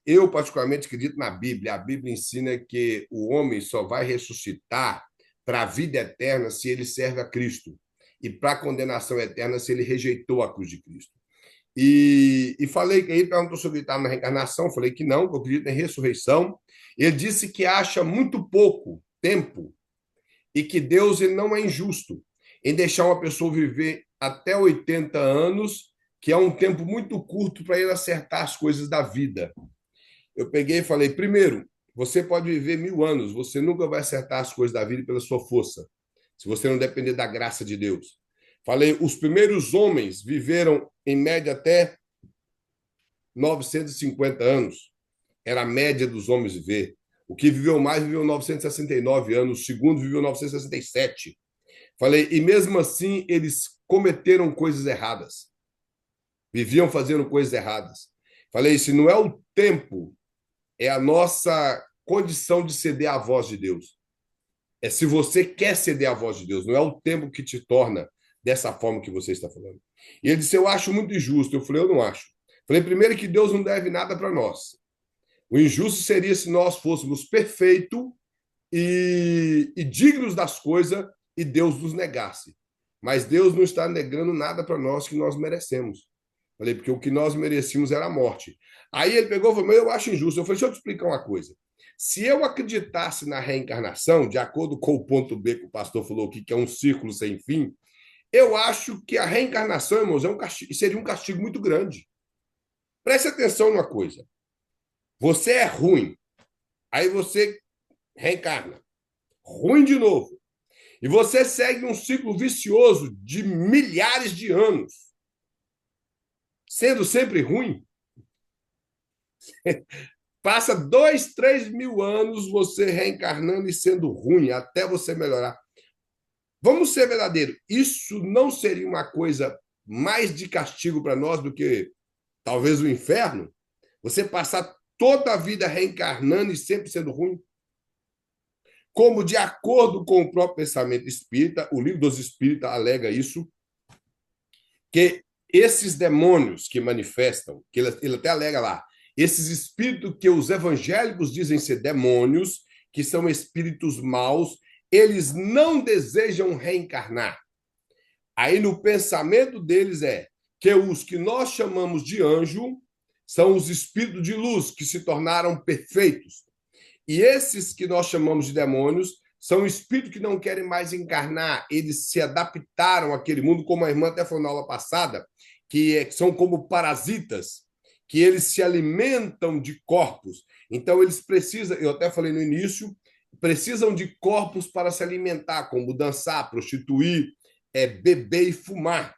eu particularmente acredito na Bíblia. A Bíblia ensina que o homem só vai ressuscitar para a vida eterna se ele serve a Cristo, e para a condenação eterna se ele rejeitou a cruz de Cristo. E falei que ele perguntou se eu acreditava na reencarnação, falei que não, que eu acredito em ressurreição. Ele disse que acha muito pouco tempo e que Deus ele não é injusto em deixar uma pessoa viver até 80 anos, que é um tempo muito curto para ele acertar as coisas da vida. Eu peguei e falei: primeiro, você pode viver 1000 anos, você nunca vai acertar as coisas da vida pela sua força, se você não depender da graça de Deus. Falei: os primeiros homens viveram, em média, até 950 anos. Era a média dos homens viver. O que viveu mais viveu 969 anos, o segundo viveu 967. Falei: e mesmo assim eles cometeram coisas erradas. viviam fazendo coisas erradas. Falei, se não é o tempo, é a nossa condição de ceder à voz de Deus. É se você quer ceder à voz de Deus, não é o tempo que te torna dessa forma que você está falando. E ele disse, eu acho muito injusto. Eu falei, eu não acho. Falei, primeiro que Deus não deve nada para nós. O injusto seria se nós fôssemos perfeitos e dignos das coisas e Deus nos negasse. Mas Deus não está negando nada para nós que nós merecemos. Falei, porque o que nós merecíamos era a morte. Aí ele pegou e falou, mas eu acho injusto. Eu falei, deixa eu te explicar uma coisa. Se eu acreditasse na reencarnação, de acordo com o ponto B que o pastor falou aqui, que é um círculo sem fim, eu acho que a reencarnação, irmãos, seria um castigo muito grande. Preste atenção numa coisa. Você é ruim, aí você reencarna. Ruim de novo. E você segue um ciclo vicioso de milhares de anos, sendo sempre ruim. Passa 2, 3 mil anos você reencarnando e sendo ruim, até você melhorar. Vamos ser verdadeiros. Isso não seria uma coisa mais de castigo para nós do que talvez o inferno? Você passar toda a vida reencarnando e sempre sendo ruim? Como, de acordo com o próprio pensamento espírita, o Livro dos Espíritos alega isso, que esses demônios que manifestam, que ele até alega lá, esses espíritos que os evangélicos dizem ser demônios, que são espíritos maus, eles não desejam reencarnar. Aí no pensamento deles é que os que nós chamamos de anjo são os espíritos de luz que se tornaram perfeitos. E esses que nós chamamos de demônios são espíritos que não querem mais encarnar, eles se adaptaram àquele mundo, como a irmã até falou na aula passada, que são como parasitas, que eles se alimentam de corpos. Então, eles precisam, eu até falei no início, precisam de corpos para se alimentar, como dançar, prostituir, beber e fumar.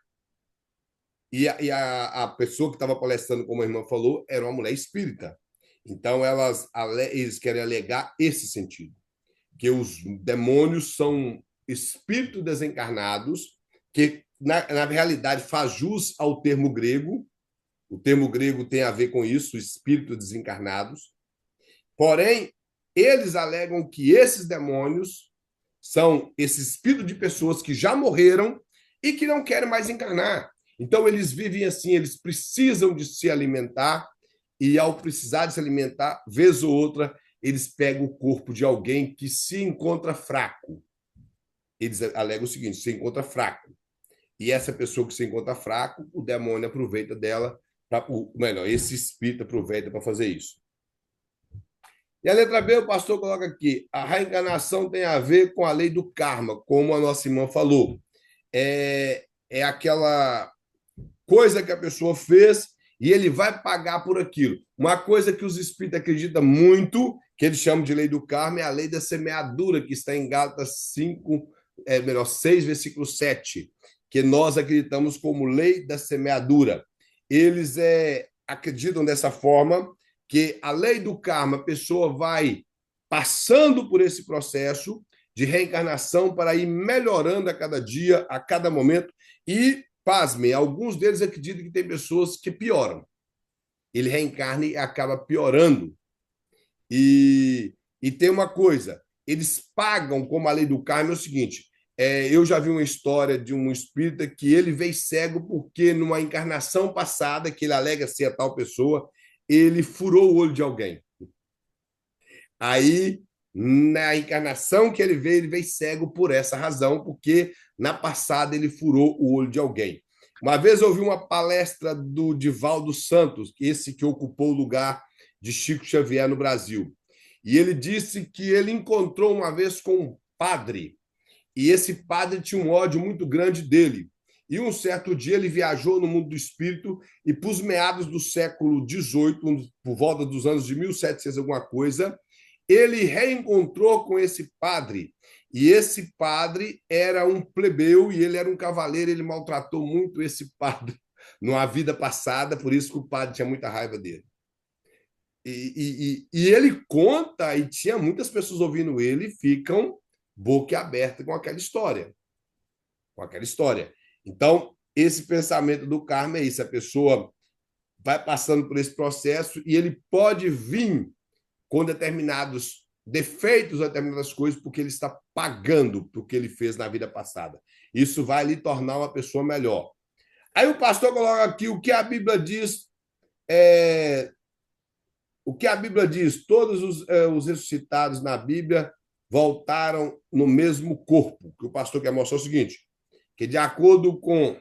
E a pessoa que estava palestrando, como a irmã falou, era uma mulher espírita. Então, eles querem alegar esse sentido, que os demônios são espíritos desencarnados, que, na realidade, faz jus ao termo grego. O termo grego tem a ver com isso, espíritos desencarnados. Porém, eles alegam que esses demônios são esses espíritos de pessoas que já morreram e que não querem mais encarnar. Então, eles vivem assim, eles precisam de se alimentar, e ao precisar de se alimentar, vez ou outra, eles pegam o corpo de alguém que se encontra fraco. Eles alegam o seguinte, se encontra fraco. E essa pessoa que se encontra fraco, o demônio aproveita dela, esse espírito aproveita para fazer isso. E a letra B, o pastor coloca aqui, a reencarnação tem a ver com a lei do karma, como a nossa irmã falou. É aquela coisa que a pessoa fez e ele vai pagar por aquilo. Uma coisa que os espíritos acreditam muito, que eles chamam de lei do karma, é a lei da semeadura, que está em Gálatas 6, versículo 7, que nós acreditamos como lei da semeadura. Eles acreditam dessa forma, que a lei do karma, a pessoa vai passando por esse processo de reencarnação para ir melhorando a cada dia, a cada momento, e, pasmem, alguns deles acreditam que tem pessoas que pioram. Ele reencarna e acaba piorando. E tem uma coisa, eles pagam, como a lei do karma, é o seguinte, eu já vi uma história de um espírita que ele veio cego porque numa encarnação passada, que ele alega ser a tal pessoa, ele furou o olho de alguém. Aí, na encarnação que ele veio cego por essa razão, porque na passada ele furou o olho de alguém. Uma vez eu ouvi uma palestra do Divaldo Santos, esse que ocupou o lugar de Chico Xavier no Brasil. E ele disse que ele encontrou uma vez com um padre, e esse padre tinha um ódio muito grande dele. E um certo dia ele viajou no mundo do espírito e, para os meados do século XVIII, por volta dos anos de 1700 alguma coisa, ele reencontrou com esse padre. E esse padre era um plebeu e ele era um cavaleiro, ele maltratou muito esse padre numa vida passada, por isso que o padre tinha muita raiva dele. E ele conta, e tinha muitas pessoas ouvindo ele, ficam boquiaberta com aquela história. Então, esse pensamento do karma é isso, a pessoa vai passando por esse processo e ele pode vir com determinados defeitos, determinadas coisas, porque ele está pagando por que ele fez na vida passada. Isso vai lhe tornar uma pessoa melhor. Aí o pastor coloca aqui o que a Bíblia diz, todos os ressuscitados na Bíblia voltaram no mesmo corpo. O que o pastor quer mostrar é o seguinte, que de acordo com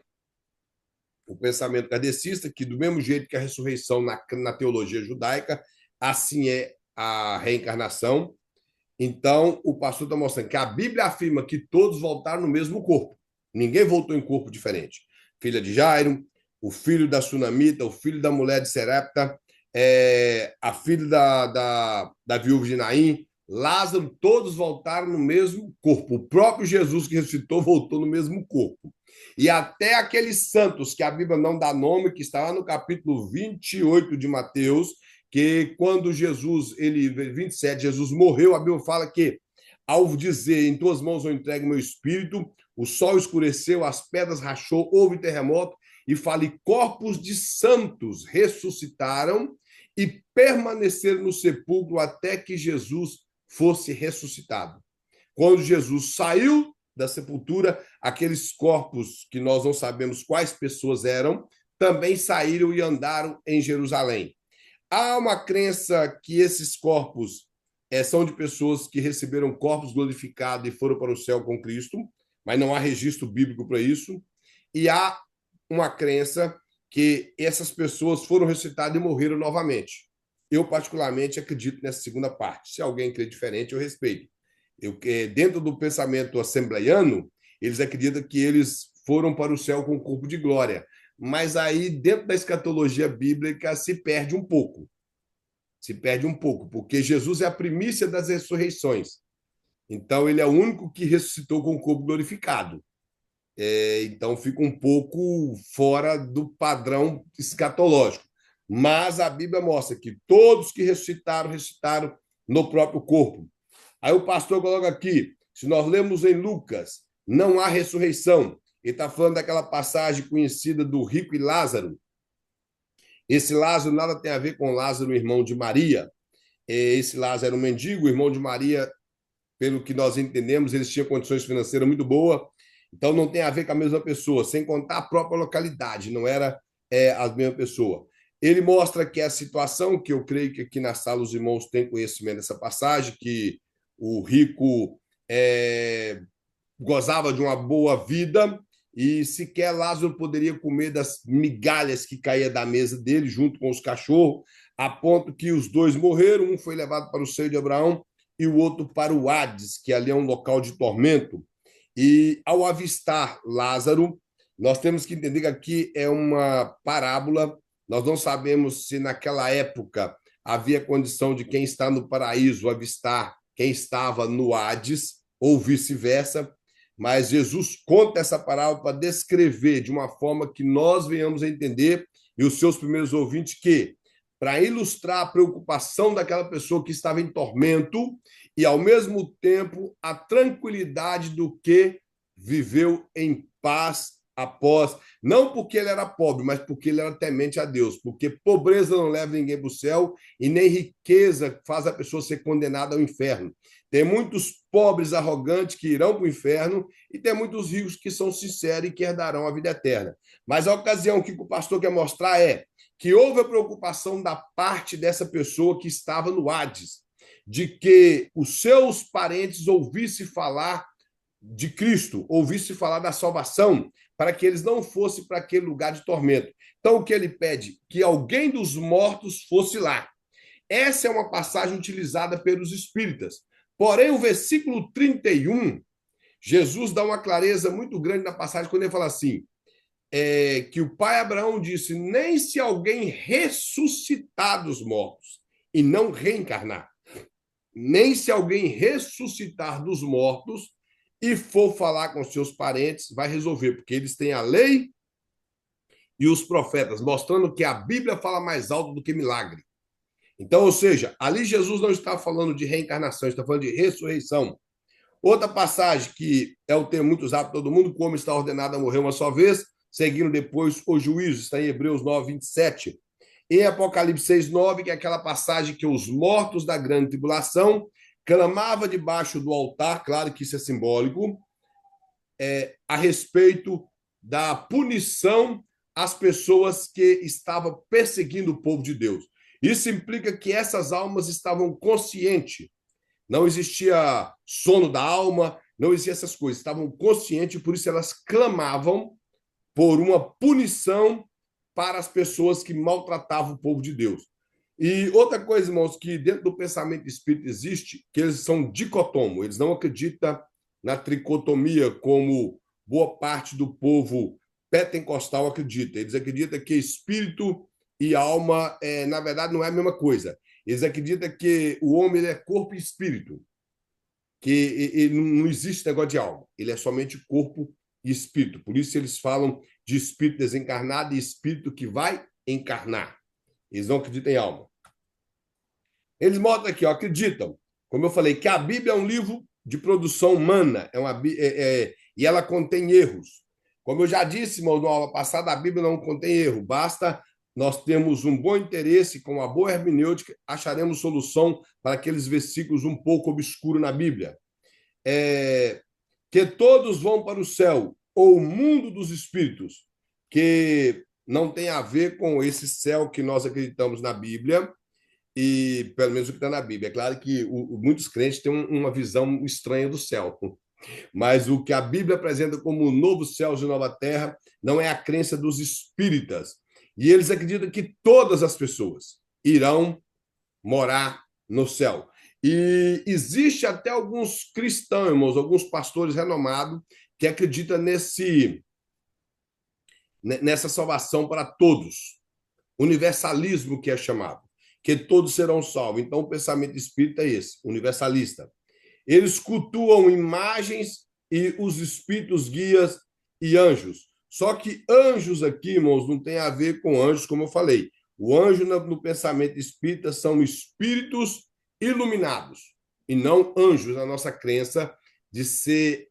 o pensamento kardecista, que do mesmo jeito que a ressurreição na teologia judaica, assim é a reencarnação. Então, o pastor está mostrando que a Bíblia afirma que todos voltaram no mesmo corpo. Ninguém voltou em corpo diferente. Filha de Jairo, o filho da Sunamita, o filho da mulher de Serepta, a filha da viúva de Naim, Lázaro, todos voltaram no mesmo corpo. O próprio Jesus que ressuscitou voltou no mesmo corpo. E até aqueles santos que a Bíblia não dá nome, que está lá no capítulo 28 de Mateus, que quando Jesus, 27, Jesus morreu, a Bíblia fala que, ao dizer, em tuas mãos eu entrego meu espírito, o sol escureceu, as pedras rachou, houve terremoto, e fala, e corpos de santos ressuscitaram e permaneceram no sepulcro até que Jesus fosse ressuscitado. Quando Jesus saiu da sepultura, aqueles corpos que nós não sabemos quais pessoas eram, também saíram e andaram em Jerusalém. Há uma crença que esses corpos são de pessoas que receberam corpos glorificados e foram para o céu com Cristo, mas não há registro bíblico para isso. E há uma crença que essas pessoas foram ressuscitadas e morreram novamente. Eu, particularmente, acredito nessa segunda parte. Se alguém crê diferente, eu respeito. Dentro do pensamento assembleiano, eles acreditam que eles foram para o céu com o corpo de glória. Mas aí, dentro da escatologia bíblica, se perde um pouco. Se perde um pouco, porque Jesus é a primícia das ressurreições. Então, ele é o único que ressuscitou com o corpo glorificado. Então, fica um pouco fora do padrão escatológico. Mas a Bíblia mostra que todos que ressuscitaram, ressuscitaram no próprio corpo. Aí o pastor coloca aqui, se nós lemos em Lucas, não há ressurreição. Ele está falando daquela passagem conhecida do rico e Lázaro. Esse Lázaro nada tem a ver com Lázaro, irmão de Maria. Esse Lázaro era um mendigo, irmão de Maria, pelo que nós entendemos, eles tinham condições financeiras muito boas, então não tem a ver com a mesma pessoa, sem contar a própria localidade, não era a mesma pessoa. Ele mostra que a situação, que eu creio que aqui na sala os irmãos têm conhecimento dessa passagem, que o rico gozava de uma boa vida e sequer Lázaro poderia comer das migalhas que caía da mesa dele, junto com os cachorros, a ponto que os dois morreram, um foi levado para o seio de Abraão e o outro para o Hades, que ali é um local de tormento. E ao avistar Lázaro, nós temos que entender que aqui é uma parábola, nós não sabemos se naquela época havia condição de quem está no paraíso avistar quem estava no Hades, ou vice-versa, mas Jesus conta essa parábola para descrever de uma forma que nós venhamos a entender, e os seus primeiros ouvintes, que para ilustrar a preocupação daquela pessoa que estava em tormento e, ao mesmo tempo, a tranquilidade do que viveu em paz após, não porque ele era pobre, mas porque ele era temente a Deus, porque pobreza não leva ninguém para o céu e nem riqueza faz a pessoa ser condenada ao inferno. Tem muitos pobres arrogantes que irão para o inferno e tem muitos ricos que são sinceros e que herdarão a vida eterna. Mas a ocasião que o pastor quer mostrar é que houve a preocupação da parte dessa pessoa que estava no Hades, de que os seus parentes ouvissem falar de Cristo, ouvissem falar da salvação, para que eles não fossem para aquele lugar de tormento. Então, o que ele pede? Que alguém dos mortos fosse lá. Essa é uma passagem utilizada pelos espíritas. Porém, o versículo 31, Jesus dá uma clareza muito grande na passagem, quando ele fala assim, que o pai Abraão disse, nem se alguém ressuscitar dos mortos e não reencarnar, nem se alguém ressuscitar dos mortos e for falar com seus parentes, vai resolver, porque eles têm a lei e os profetas, mostrando que a Bíblia fala mais alto do que milagre. Então, ou seja, ali Jesus não está falando de reencarnação, está falando de ressurreição. Outra passagem que é o termo muito usado por todo mundo, como está ordenado a morrer uma só vez, seguindo depois o juízo, está em Hebreus 9, 27. Em Apocalipse 6, 9, que é aquela passagem que os mortos da grande tribulação clamavam debaixo do altar, claro que isso é simbólico, a respeito da punição às pessoas que estavam perseguindo o povo de Deus. Isso implica que essas almas estavam conscientes. Não existia sono da alma, não existia essas coisas. Estavam conscientes, por isso elas clamavam por uma punição para as pessoas que maltratavam o povo de Deus. E outra coisa, irmãos, que dentro do pensamento espírita existe, que eles são dicotômicos, eles não acreditam na tricotomia como boa parte do povo pentecostal acredita. Eles acreditam que espírito e alma, na verdade, não é a mesma coisa. Eles acreditam que o homem ele é corpo e espírito, que não existe negócio de alma, ele é somente corpo e espírito. Por isso eles falam de espírito desencarnado e espírito que vai encarnar. Eles não acreditam em alma. Eles mostram aqui, ó, acreditam, como eu falei, que a Bíblia é um livro de produção humana, e ela contém erros. Como eu já disse, irmão, na aula passada, a Bíblia não contém erro, basta nós termos um bom interesse, com uma boa hermenêutica, acharemos solução para aqueles versículos um pouco obscuros na Bíblia. Que todos vão para o céu, ou o mundo dos espíritos, que não tem a ver com esse céu que nós acreditamos na Bíblia, e pelo menos o que está na Bíblia. É claro que muitos crentes têm uma visão estranha do céu, mas o que a Bíblia apresenta como novo céu e nova terra não é a crença dos espíritas. E eles acreditam que todas as pessoas irão morar no céu. E existe até alguns cristãos, irmãos, alguns pastores renomados que acreditam nessa salvação para todos. Universalismo, que é chamado, que todos serão salvos. Então, o pensamento espírita é esse, universalista. Eles cultuam imagens e os espíritos guias e anjos. Só que anjos aqui, irmãos, não tem a ver com anjos, como eu falei. O anjo no pensamento espírita são espíritos iluminados e não anjos, na nossa crença de ser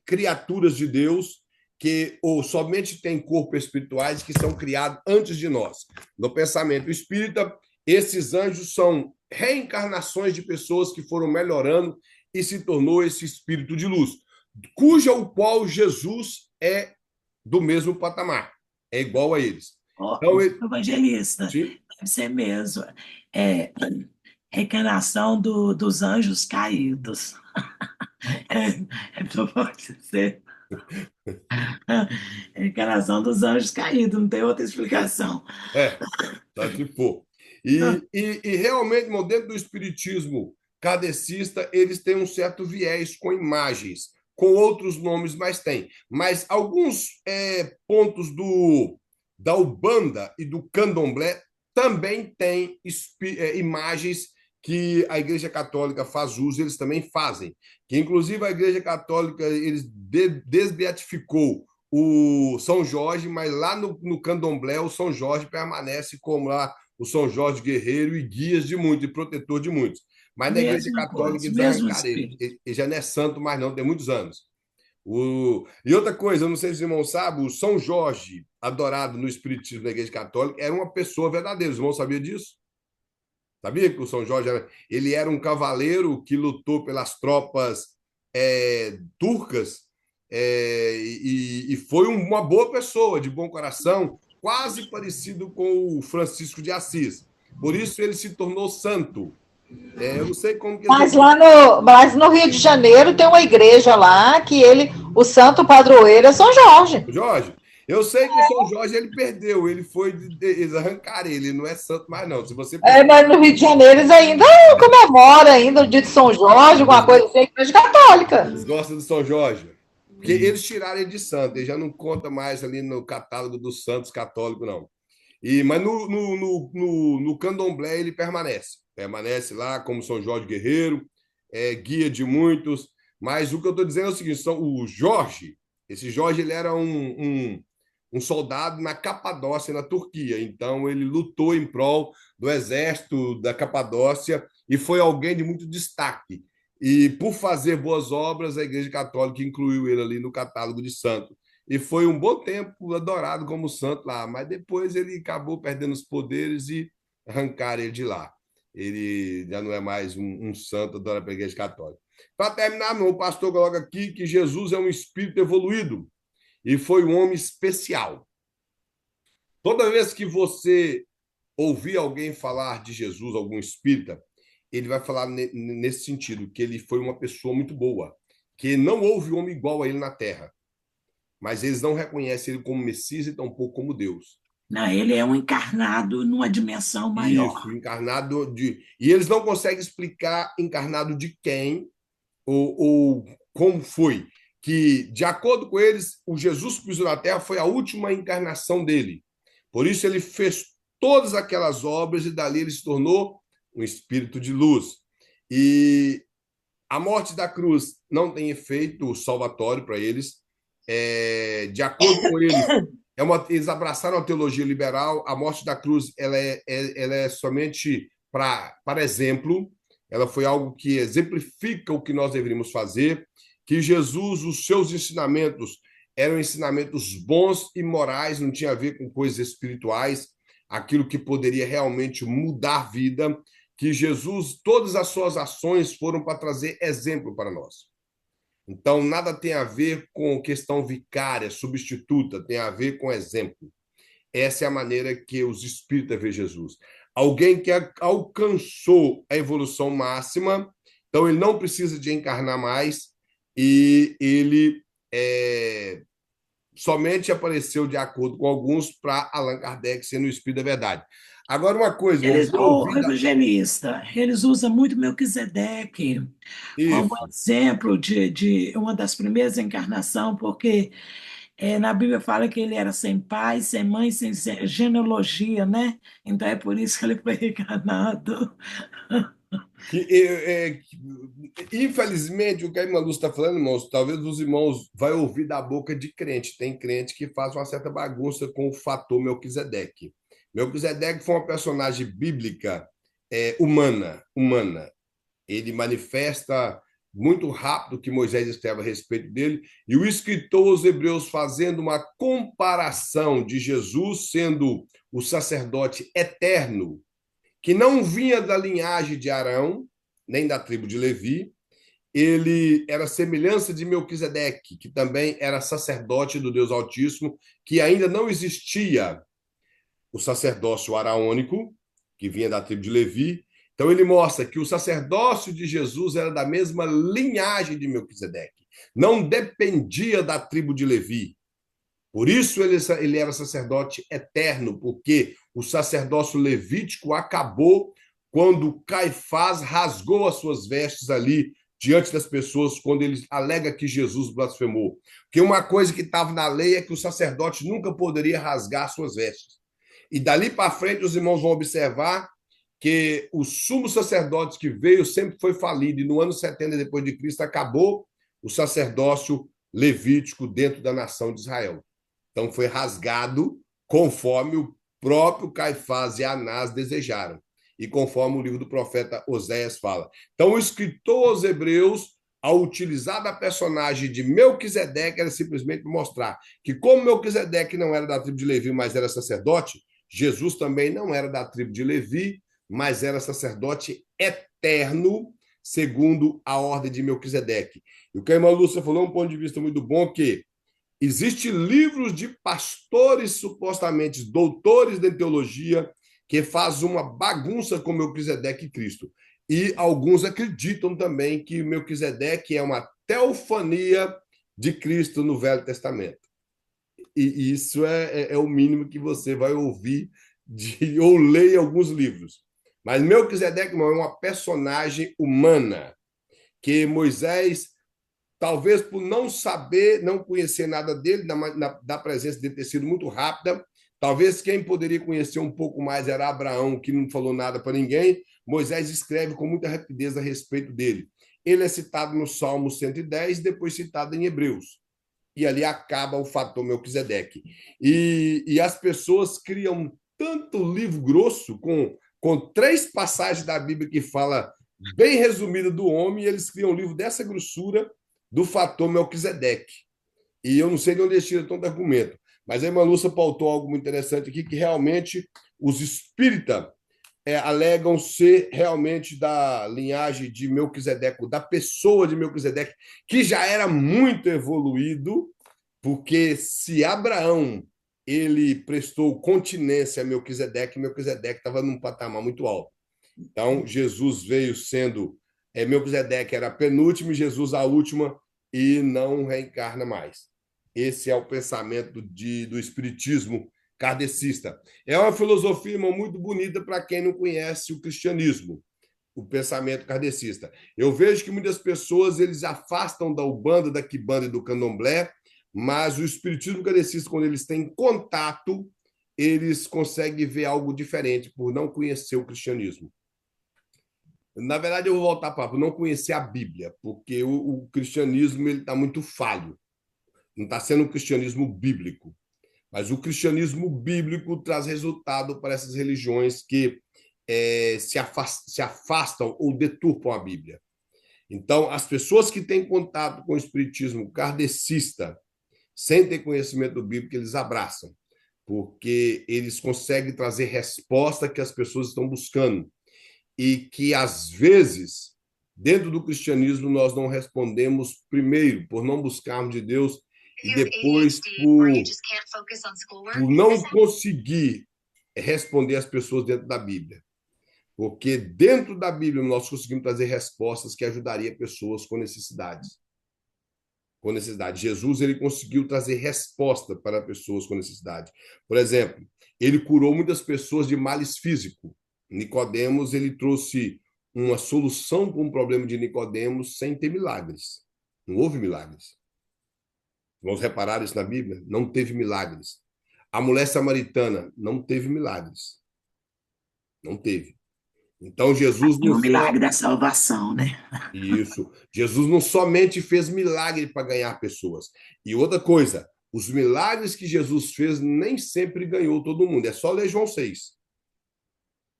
criaturas de Deus que ou somente têm corpos espirituais que são criados antes de nós. No pensamento espírita, esses anjos são reencarnações de pessoas que foram melhorando e se tornou esse espírito de luz, o qual Jesus é do mesmo patamar, é igual a eles. Então, evangelista, sim? Deve ser mesmo. Reencarnação dos anjos caídos. Pode ser. Reencarnação dos anjos caídos, não tem outra explicação. Tá que for. E realmente, irmão, dentro do espiritismo kardecista, eles têm um certo viés com imagens, com outros nomes, mas tem. Mas alguns pontos da Umbanda e do Candomblé também têm imagens que a Igreja Católica faz uso, eles também fazem. Que, inclusive, a Igreja Católica eles desbeatificou o São Jorge, mas lá no Candomblé o São Jorge permanece como lá o São Jorge guerreiro e guia de muitos, e protetor de muitos. Mas na Igreja Católica eles arrancaram ele já não é santo mais não, tem muitos anos. E outra coisa, eu não sei se os irmãos sabem, o São Jorge, adorado no Espiritismo da Igreja Católica, era uma pessoa verdadeira. Os irmãos sabiam disso? Sabia que o São Jorge ele era um cavaleiro que lutou pelas tropas turcas e foi uma boa pessoa, de bom coração, quase parecido com o Francisco de Assis. Por isso ele se tornou santo. Eu não sei como que... Mas no Rio de Janeiro tem uma igreja lá que o santo padroeiro é São Jorge. Jorge. Eu sei que o São Jorge ele perdeu, eles arrancaram ele não é santo mais não. Se você mas no Rio de Janeiro eles ainda comemoram ainda o dia de São Jorge, alguma coisa assim, a Igreja Católica. Eles gostam do São Jorge. Porque eles tiraram ele de santo, ele já não conta mais ali no catálogo dos santos católicos, não. Mas no Candomblé ele permanece lá como São Jorge guerreiro, guia de muitos. Mas o que eu estou dizendo é o seguinte: esse Jorge ele era um soldado na Capadócia, na Turquia. Então ele lutou em prol do exército da Capadócia e foi alguém de muito destaque. E por fazer boas obras, a Igreja Católica incluiu ele ali no catálogo de santo. e foi um bom tempo adorado como santo lá, mas depois ele acabou perdendo os poderes e arrancaram ele de lá. Ele já não é mais um santo adorado pela Igreja Católica. Para terminar, o pastor coloca aqui que Jesus é um espírito evoluído e foi um homem especial. Toda vez que você ouvir alguém falar de Jesus, algum espírita, ele vai falar nesse sentido, que ele foi uma pessoa muito boa, que não houve homem igual a ele na Terra, mas eles não reconhecem ele como Messias e tampouco como Deus. Não, ele é um encarnado numa dimensão Isso, maior. encarnado de... E eles não conseguem explicar encarnado de quem ou como foi. Que, de acordo com eles, o Jesus que pisou na Terra foi a última encarnação dele. Por isso ele fez todas aquelas obras e dali ele se tornou um espírito de luz. E a morte da cruz não tem efeito salvatório para eles. De acordo com eles, eles abraçaram a teologia liberal. A morte da cruz ela é somente para exemplo. Ela foi algo que exemplifica o que nós deveríamos fazer, que Jesus, os seus ensinamentos eram ensinamentos bons e morais, não tinha a ver com coisas espirituais, aquilo que poderia realmente mudar a vida, que Jesus, todas as suas ações foram para trazer exemplo para nós. Então, nada tem a ver com questão vicária, substituta, tem a ver com exemplo. Essa é a maneira que os espíritas veem Jesus. Alguém que alcançou a evolução máxima, então ele não precisa de encarnar mais e ele somente apareceu de acordo com alguns para Allan Kardec sendo o espírito da verdade. Agora, uma coisa, Eles, o evangelista, eles usam muito Melquisedeque como Isso. exemplo de uma das primeiras encarnações, porque na Bíblia fala que ele era sem pai, sem mãe, sem genealogia, né? Então é por isso que ele foi encarnado. Infelizmente, o que a irmã Lúcia está falando, irmãos, talvez os irmãos vai ouvir da boca de crente. Tem crente que faz uma certa bagunça com o fator Melquisedeque. Melquisedeque foi uma personagem bíblica humana. Ele manifesta muito rápido o que Moisés escreve a respeito dele, e o escritor aos Hebreus fazendo uma comparação de Jesus sendo o sacerdote eterno, que não vinha da linhagem de Arão, nem da tribo de Levi, ele era semelhança de Melquisedeque, que também era sacerdote do Deus Altíssimo, que ainda não existia o sacerdócio araônico, que vinha da tribo de Levi. Então ele mostra que o sacerdócio de Jesus era da mesma linhagem de Melquisedeque, não dependia da tribo de Levi. Por isso ele era sacerdote eterno, porque o sacerdócio levítico acabou quando Caifás rasgou as suas vestes ali diante das pessoas, quando ele alega que Jesus blasfemou. Porque uma coisa que estava na lei é que o sacerdote nunca poderia rasgar suas vestes. E dali para frente os irmãos vão observar que o sumo sacerdote que veio sempre foi falido, e no ano 70 depois de Cristo acabou o sacerdócio levítico dentro da nação de Israel. Então foi rasgado conforme o próprio Caifás e Anás desejaram, e conforme o livro do profeta Oséias fala. Então o escritor aos Hebreus, ao utilizar da personagem de Melquisedeque, era simplesmente mostrar que como Melquisedeque não era da tribo de Levi, mas era sacerdote, Jesus também não era da tribo de Levi, mas era sacerdote eterno, segundo a ordem de Melquisedeque. E o que a irmã Lúcia falou é um ponto de vista muito bom, que existem livros de pastores, supostamente doutores de teologia, que fazem uma bagunça com Melquisedeque e Cristo. E alguns acreditam também que Melquisedeque é uma teofania de Cristo no Velho Testamento. E isso é o mínimo que você vai ouvir ou ler em alguns livros. Mas Melquisedeque não é uma personagem humana que Moisés, talvez por não saber, não conhecer nada dele, da presença dele ter sido muito rápida, talvez quem poderia conhecer um pouco mais era Abraão, que não falou nada para ninguém. Moisés escreve com muita rapidez a respeito dele. Ele é citado no Salmo 110, depois citado em Hebreus. E ali acaba o fator Melquisedeque. E as pessoas criam tanto livro grosso, com 3 passagens da Bíblia que fala bem resumida do homem, e eles criam um livro dessa grossura do fator Melquisedeque. E eu não sei de onde eles tiram tanto argumento. Mas a irmã Lúcia pautou algo muito interessante aqui, que realmente os espíritas alegam ser realmente da linhagem de Melquisedeque, da pessoa de Melquisedeque, que já era muito evoluído, porque se Abraão ele prestou continência a Melquisedeque, Melquisedeque estava num patamar muito alto. Então, Jesus veio sendo... Melquisedeque era a penúltima e Jesus a última, e não reencarna mais. Esse é o pensamento do espiritismo kardecista. É uma filosofia, irmão, muito bonita para quem não conhece o cristianismo, o pensamento kardecista. Eu vejo que muitas pessoas eles afastam da Umbanda, da Quimbanda e do Candomblé, mas o espiritismo kardecista, quando eles têm contato, eles conseguem ver algo diferente por não conhecer o cristianismo. Na verdade, eu vou voltar para não conhecer a Bíblia, porque o cristianismo está muito falho. Não está sendo um cristianismo bíblico. Mas o cristianismo bíblico traz resultado para essas religiões que se afastam ou deturpam a Bíblia. Então, as pessoas que têm contato com o espiritismo kardecista, sem ter conhecimento bíblico, eles abraçam, porque eles conseguem trazer resposta que as pessoas estão buscando e que, às vezes, dentro do cristianismo, nós não respondemos primeiro, por não buscarmos de Deus, e depois por não conseguir responder às pessoas dentro da Bíblia. Porque dentro da Bíblia nós conseguimos trazer respostas que ajudariam pessoas com necessidades. Com necessidade. Jesus ele conseguiu trazer resposta para pessoas com necessidade. Por exemplo, ele curou muitas pessoas de males físicos. Nicodemos ele trouxe uma solução para um problema de Nicodemos sem ter milagres. Não houve milagres. Vamos reparar isso na Bíblia? Não teve milagres. A mulher samaritana não teve milagres. Não teve. Então, Jesus não... o milagre da salvação, né? Isso. Jesus não somente fez milagre para ganhar pessoas. E outra coisa, os milagres que Jesus fez nem sempre ganhou todo mundo. É só ler João 6.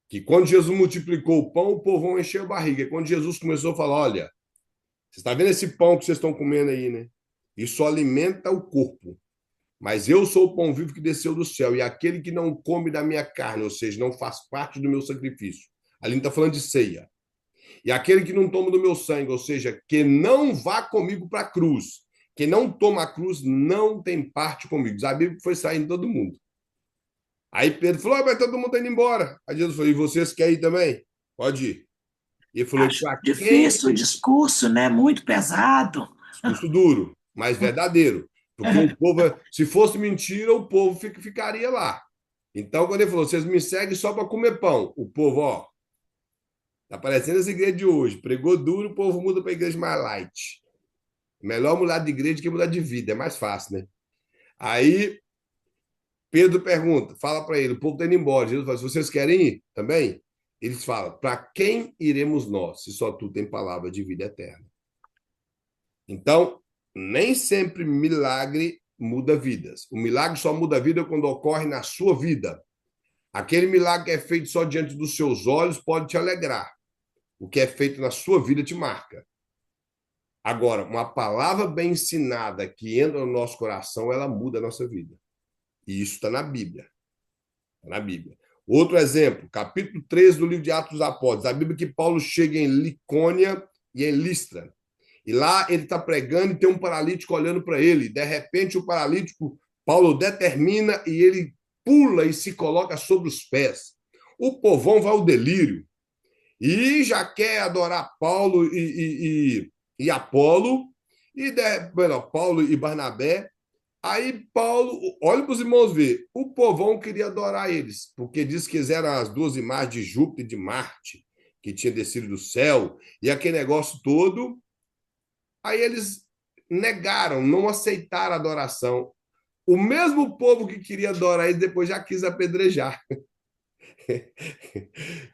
Que quando Jesus multiplicou o pão, o povão encheu a barriga. E quando Jesus começou a falar, olha, você está vendo esse pão que vocês estão comendo aí, né? Isso alimenta o corpo. Mas eu sou o pão vivo que desceu do céu, e aquele que não come da minha carne, ou seja, não faz parte do meu sacrifício. Ali não está falando de ceia. E aquele que não toma do meu sangue, ou seja, que não vá comigo para a cruz. Quem não toma a cruz não tem parte comigo. A Bíblia foi saindo todo mundo. Aí Pedro falou, mas todo mundo está indo embora. Aí Jesus falou, e vocês querem ir também? Pode ir. E ele falou, difícil o discurso, né? Muito pesado. Discurso duro, mas verdadeiro. Porque o povo, se fosse mentira, o povo ficaria lá. Então, quando ele falou, vocês me seguem só para comer pão, o povo, ó, tá parecendo essa igreja de hoje. Pregou duro, o povo muda para a igreja mais light. Melhor mudar de igreja que mudar de vida, é mais fácil, né? Aí, Pedro pergunta, fala para ele, o povo está indo embora. Jesus fala, vocês querem ir também? Eles falam, para quem iremos nós, se só tu tem palavra de vida eterna? Então, nem sempre milagre muda vidas. O milagre só muda a vida quando ocorre na sua vida. Aquele milagre que é feito só diante dos seus olhos pode te alegrar. O que é feito na sua vida te marca. Agora, uma palavra bem ensinada que entra no nosso coração, ela muda a nossa vida. E isso está na Bíblia. Está na Bíblia. Outro exemplo, capítulo 3 do livro de Atos dos Apóstolos. A Bíblia que Paulo chega em Licônia e em Listra. E lá ele está pregando e tem um paralítico olhando para ele. De repente, o paralítico, Paulo determina e ele pula e se coloca sobre os pés. O povão vai ao delírio. E já quer adorar Paulo e Apolo, Paulo e Barnabé. Aí Paulo, olha para os irmãos ver, o povão queria adorar eles, porque diz que eles eram as duas imagens de Júpiter e de Marte, que tinha descido do céu, e aquele negócio todo. Aí eles negaram, não aceitaram a adoração. O mesmo povo que queria adorar eles depois já quis apedrejar.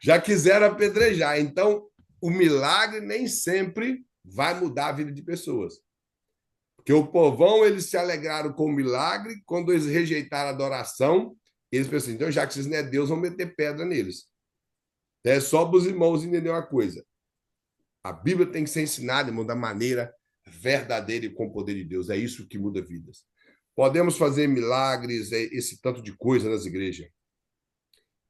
Já quiseram apedrejar. Então, o milagre nem sempre vai mudar a vida de pessoas. Porque o povão, eles se alegraram com o milagre, quando eles rejeitaram a adoração, eles pensaram, então, já que vocês não é Deus, vão meter pedra neles. É só para os irmãos entenderem uma coisa. A Bíblia tem que ser ensinada, irmão, da maneira verdadeira e com o poder de Deus. É isso que muda vidas. Podemos fazer milagres, esse tanto de coisa nas igrejas.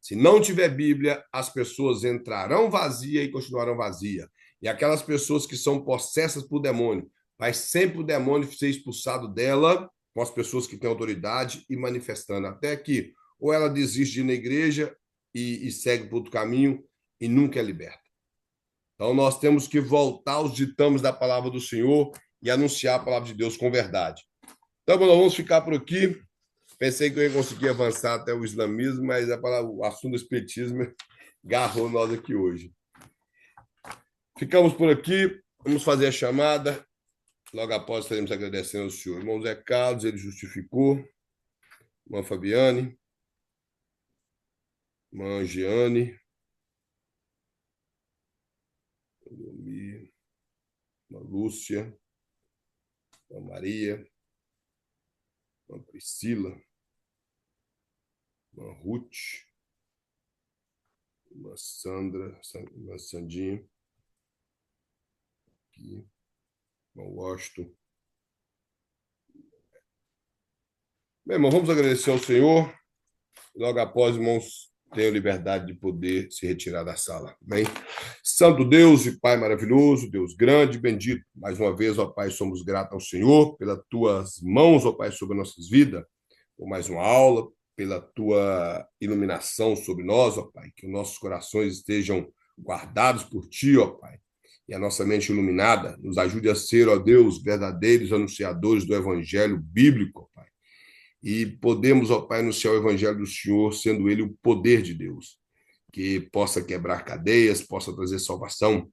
Se não tiver Bíblia, as pessoas entrarão vazias e continuarão vazias. E aquelas pessoas que são possessas por demônio, vai sempre o demônio ser expulsado dela, com as pessoas que têm autoridade e manifestando. Até que ou ela desiste de ir na igreja e segue por outro caminho e nunca é liberta. Então nós temos que voltar aos ditames da palavra do Senhor e anunciar a palavra de Deus com verdade. Então nós vamos ficar por aqui. Pensei que eu ia conseguir avançar até o islamismo, mas o assunto do espiritismo agarrou nós aqui hoje. Ficamos por aqui, vamos fazer a chamada. Logo após estaremos agradecendo ao senhor. Irmão Zé Carlos, ele justificou. Irmã Fabiane. Irmã Angiane. Irmã Lúcia. Irmã Maria. Irmã Priscila. Irmã Ruth, irmã Sandra, irmã Sandinha, aqui, irmão Washington. Bem, irmão, vamos agradecer ao Senhor. Logo após, irmãos, tenham liberdade de poder se retirar da sala. Bem, Santo Deus e Pai maravilhoso, Deus grande e bendito. Mais uma vez, ó Pai, somos gratos ao Senhor pelas tuas mãos, ó Pai, sobre nossas vidas, por mais uma aula, pela tua iluminação sobre nós, ó Pai, que os nossos corações estejam guardados por ti, ó Pai, e a nossa mente iluminada nos ajude a ser, ó Deus, verdadeiros anunciadores do evangelho bíblico, ó Pai, e podemos, ó Pai, anunciar o evangelho do Senhor, sendo ele o poder de Deus, que possa quebrar cadeias, possa trazer salvação.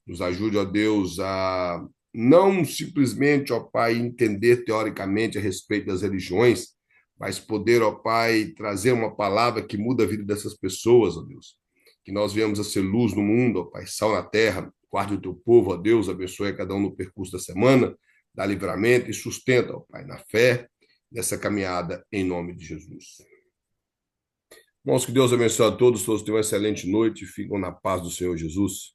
Nos ajude, ó Deus, a não simplesmente, ó Pai, entender teoricamente a respeito das religiões, mas poder, ó Pai, trazer uma palavra que muda a vida dessas pessoas, ó Deus. Que nós venhamos a ser luz no mundo, ó Pai, sal na terra, guarde o teu povo, ó Deus, abençoe a cada um no percurso da semana, dá livramento e sustenta, ó Pai, na fé, nessa caminhada, em nome de Jesus. Irmãos, que Deus abençoe a todos tenham uma excelente noite e ficam na paz do Senhor Jesus.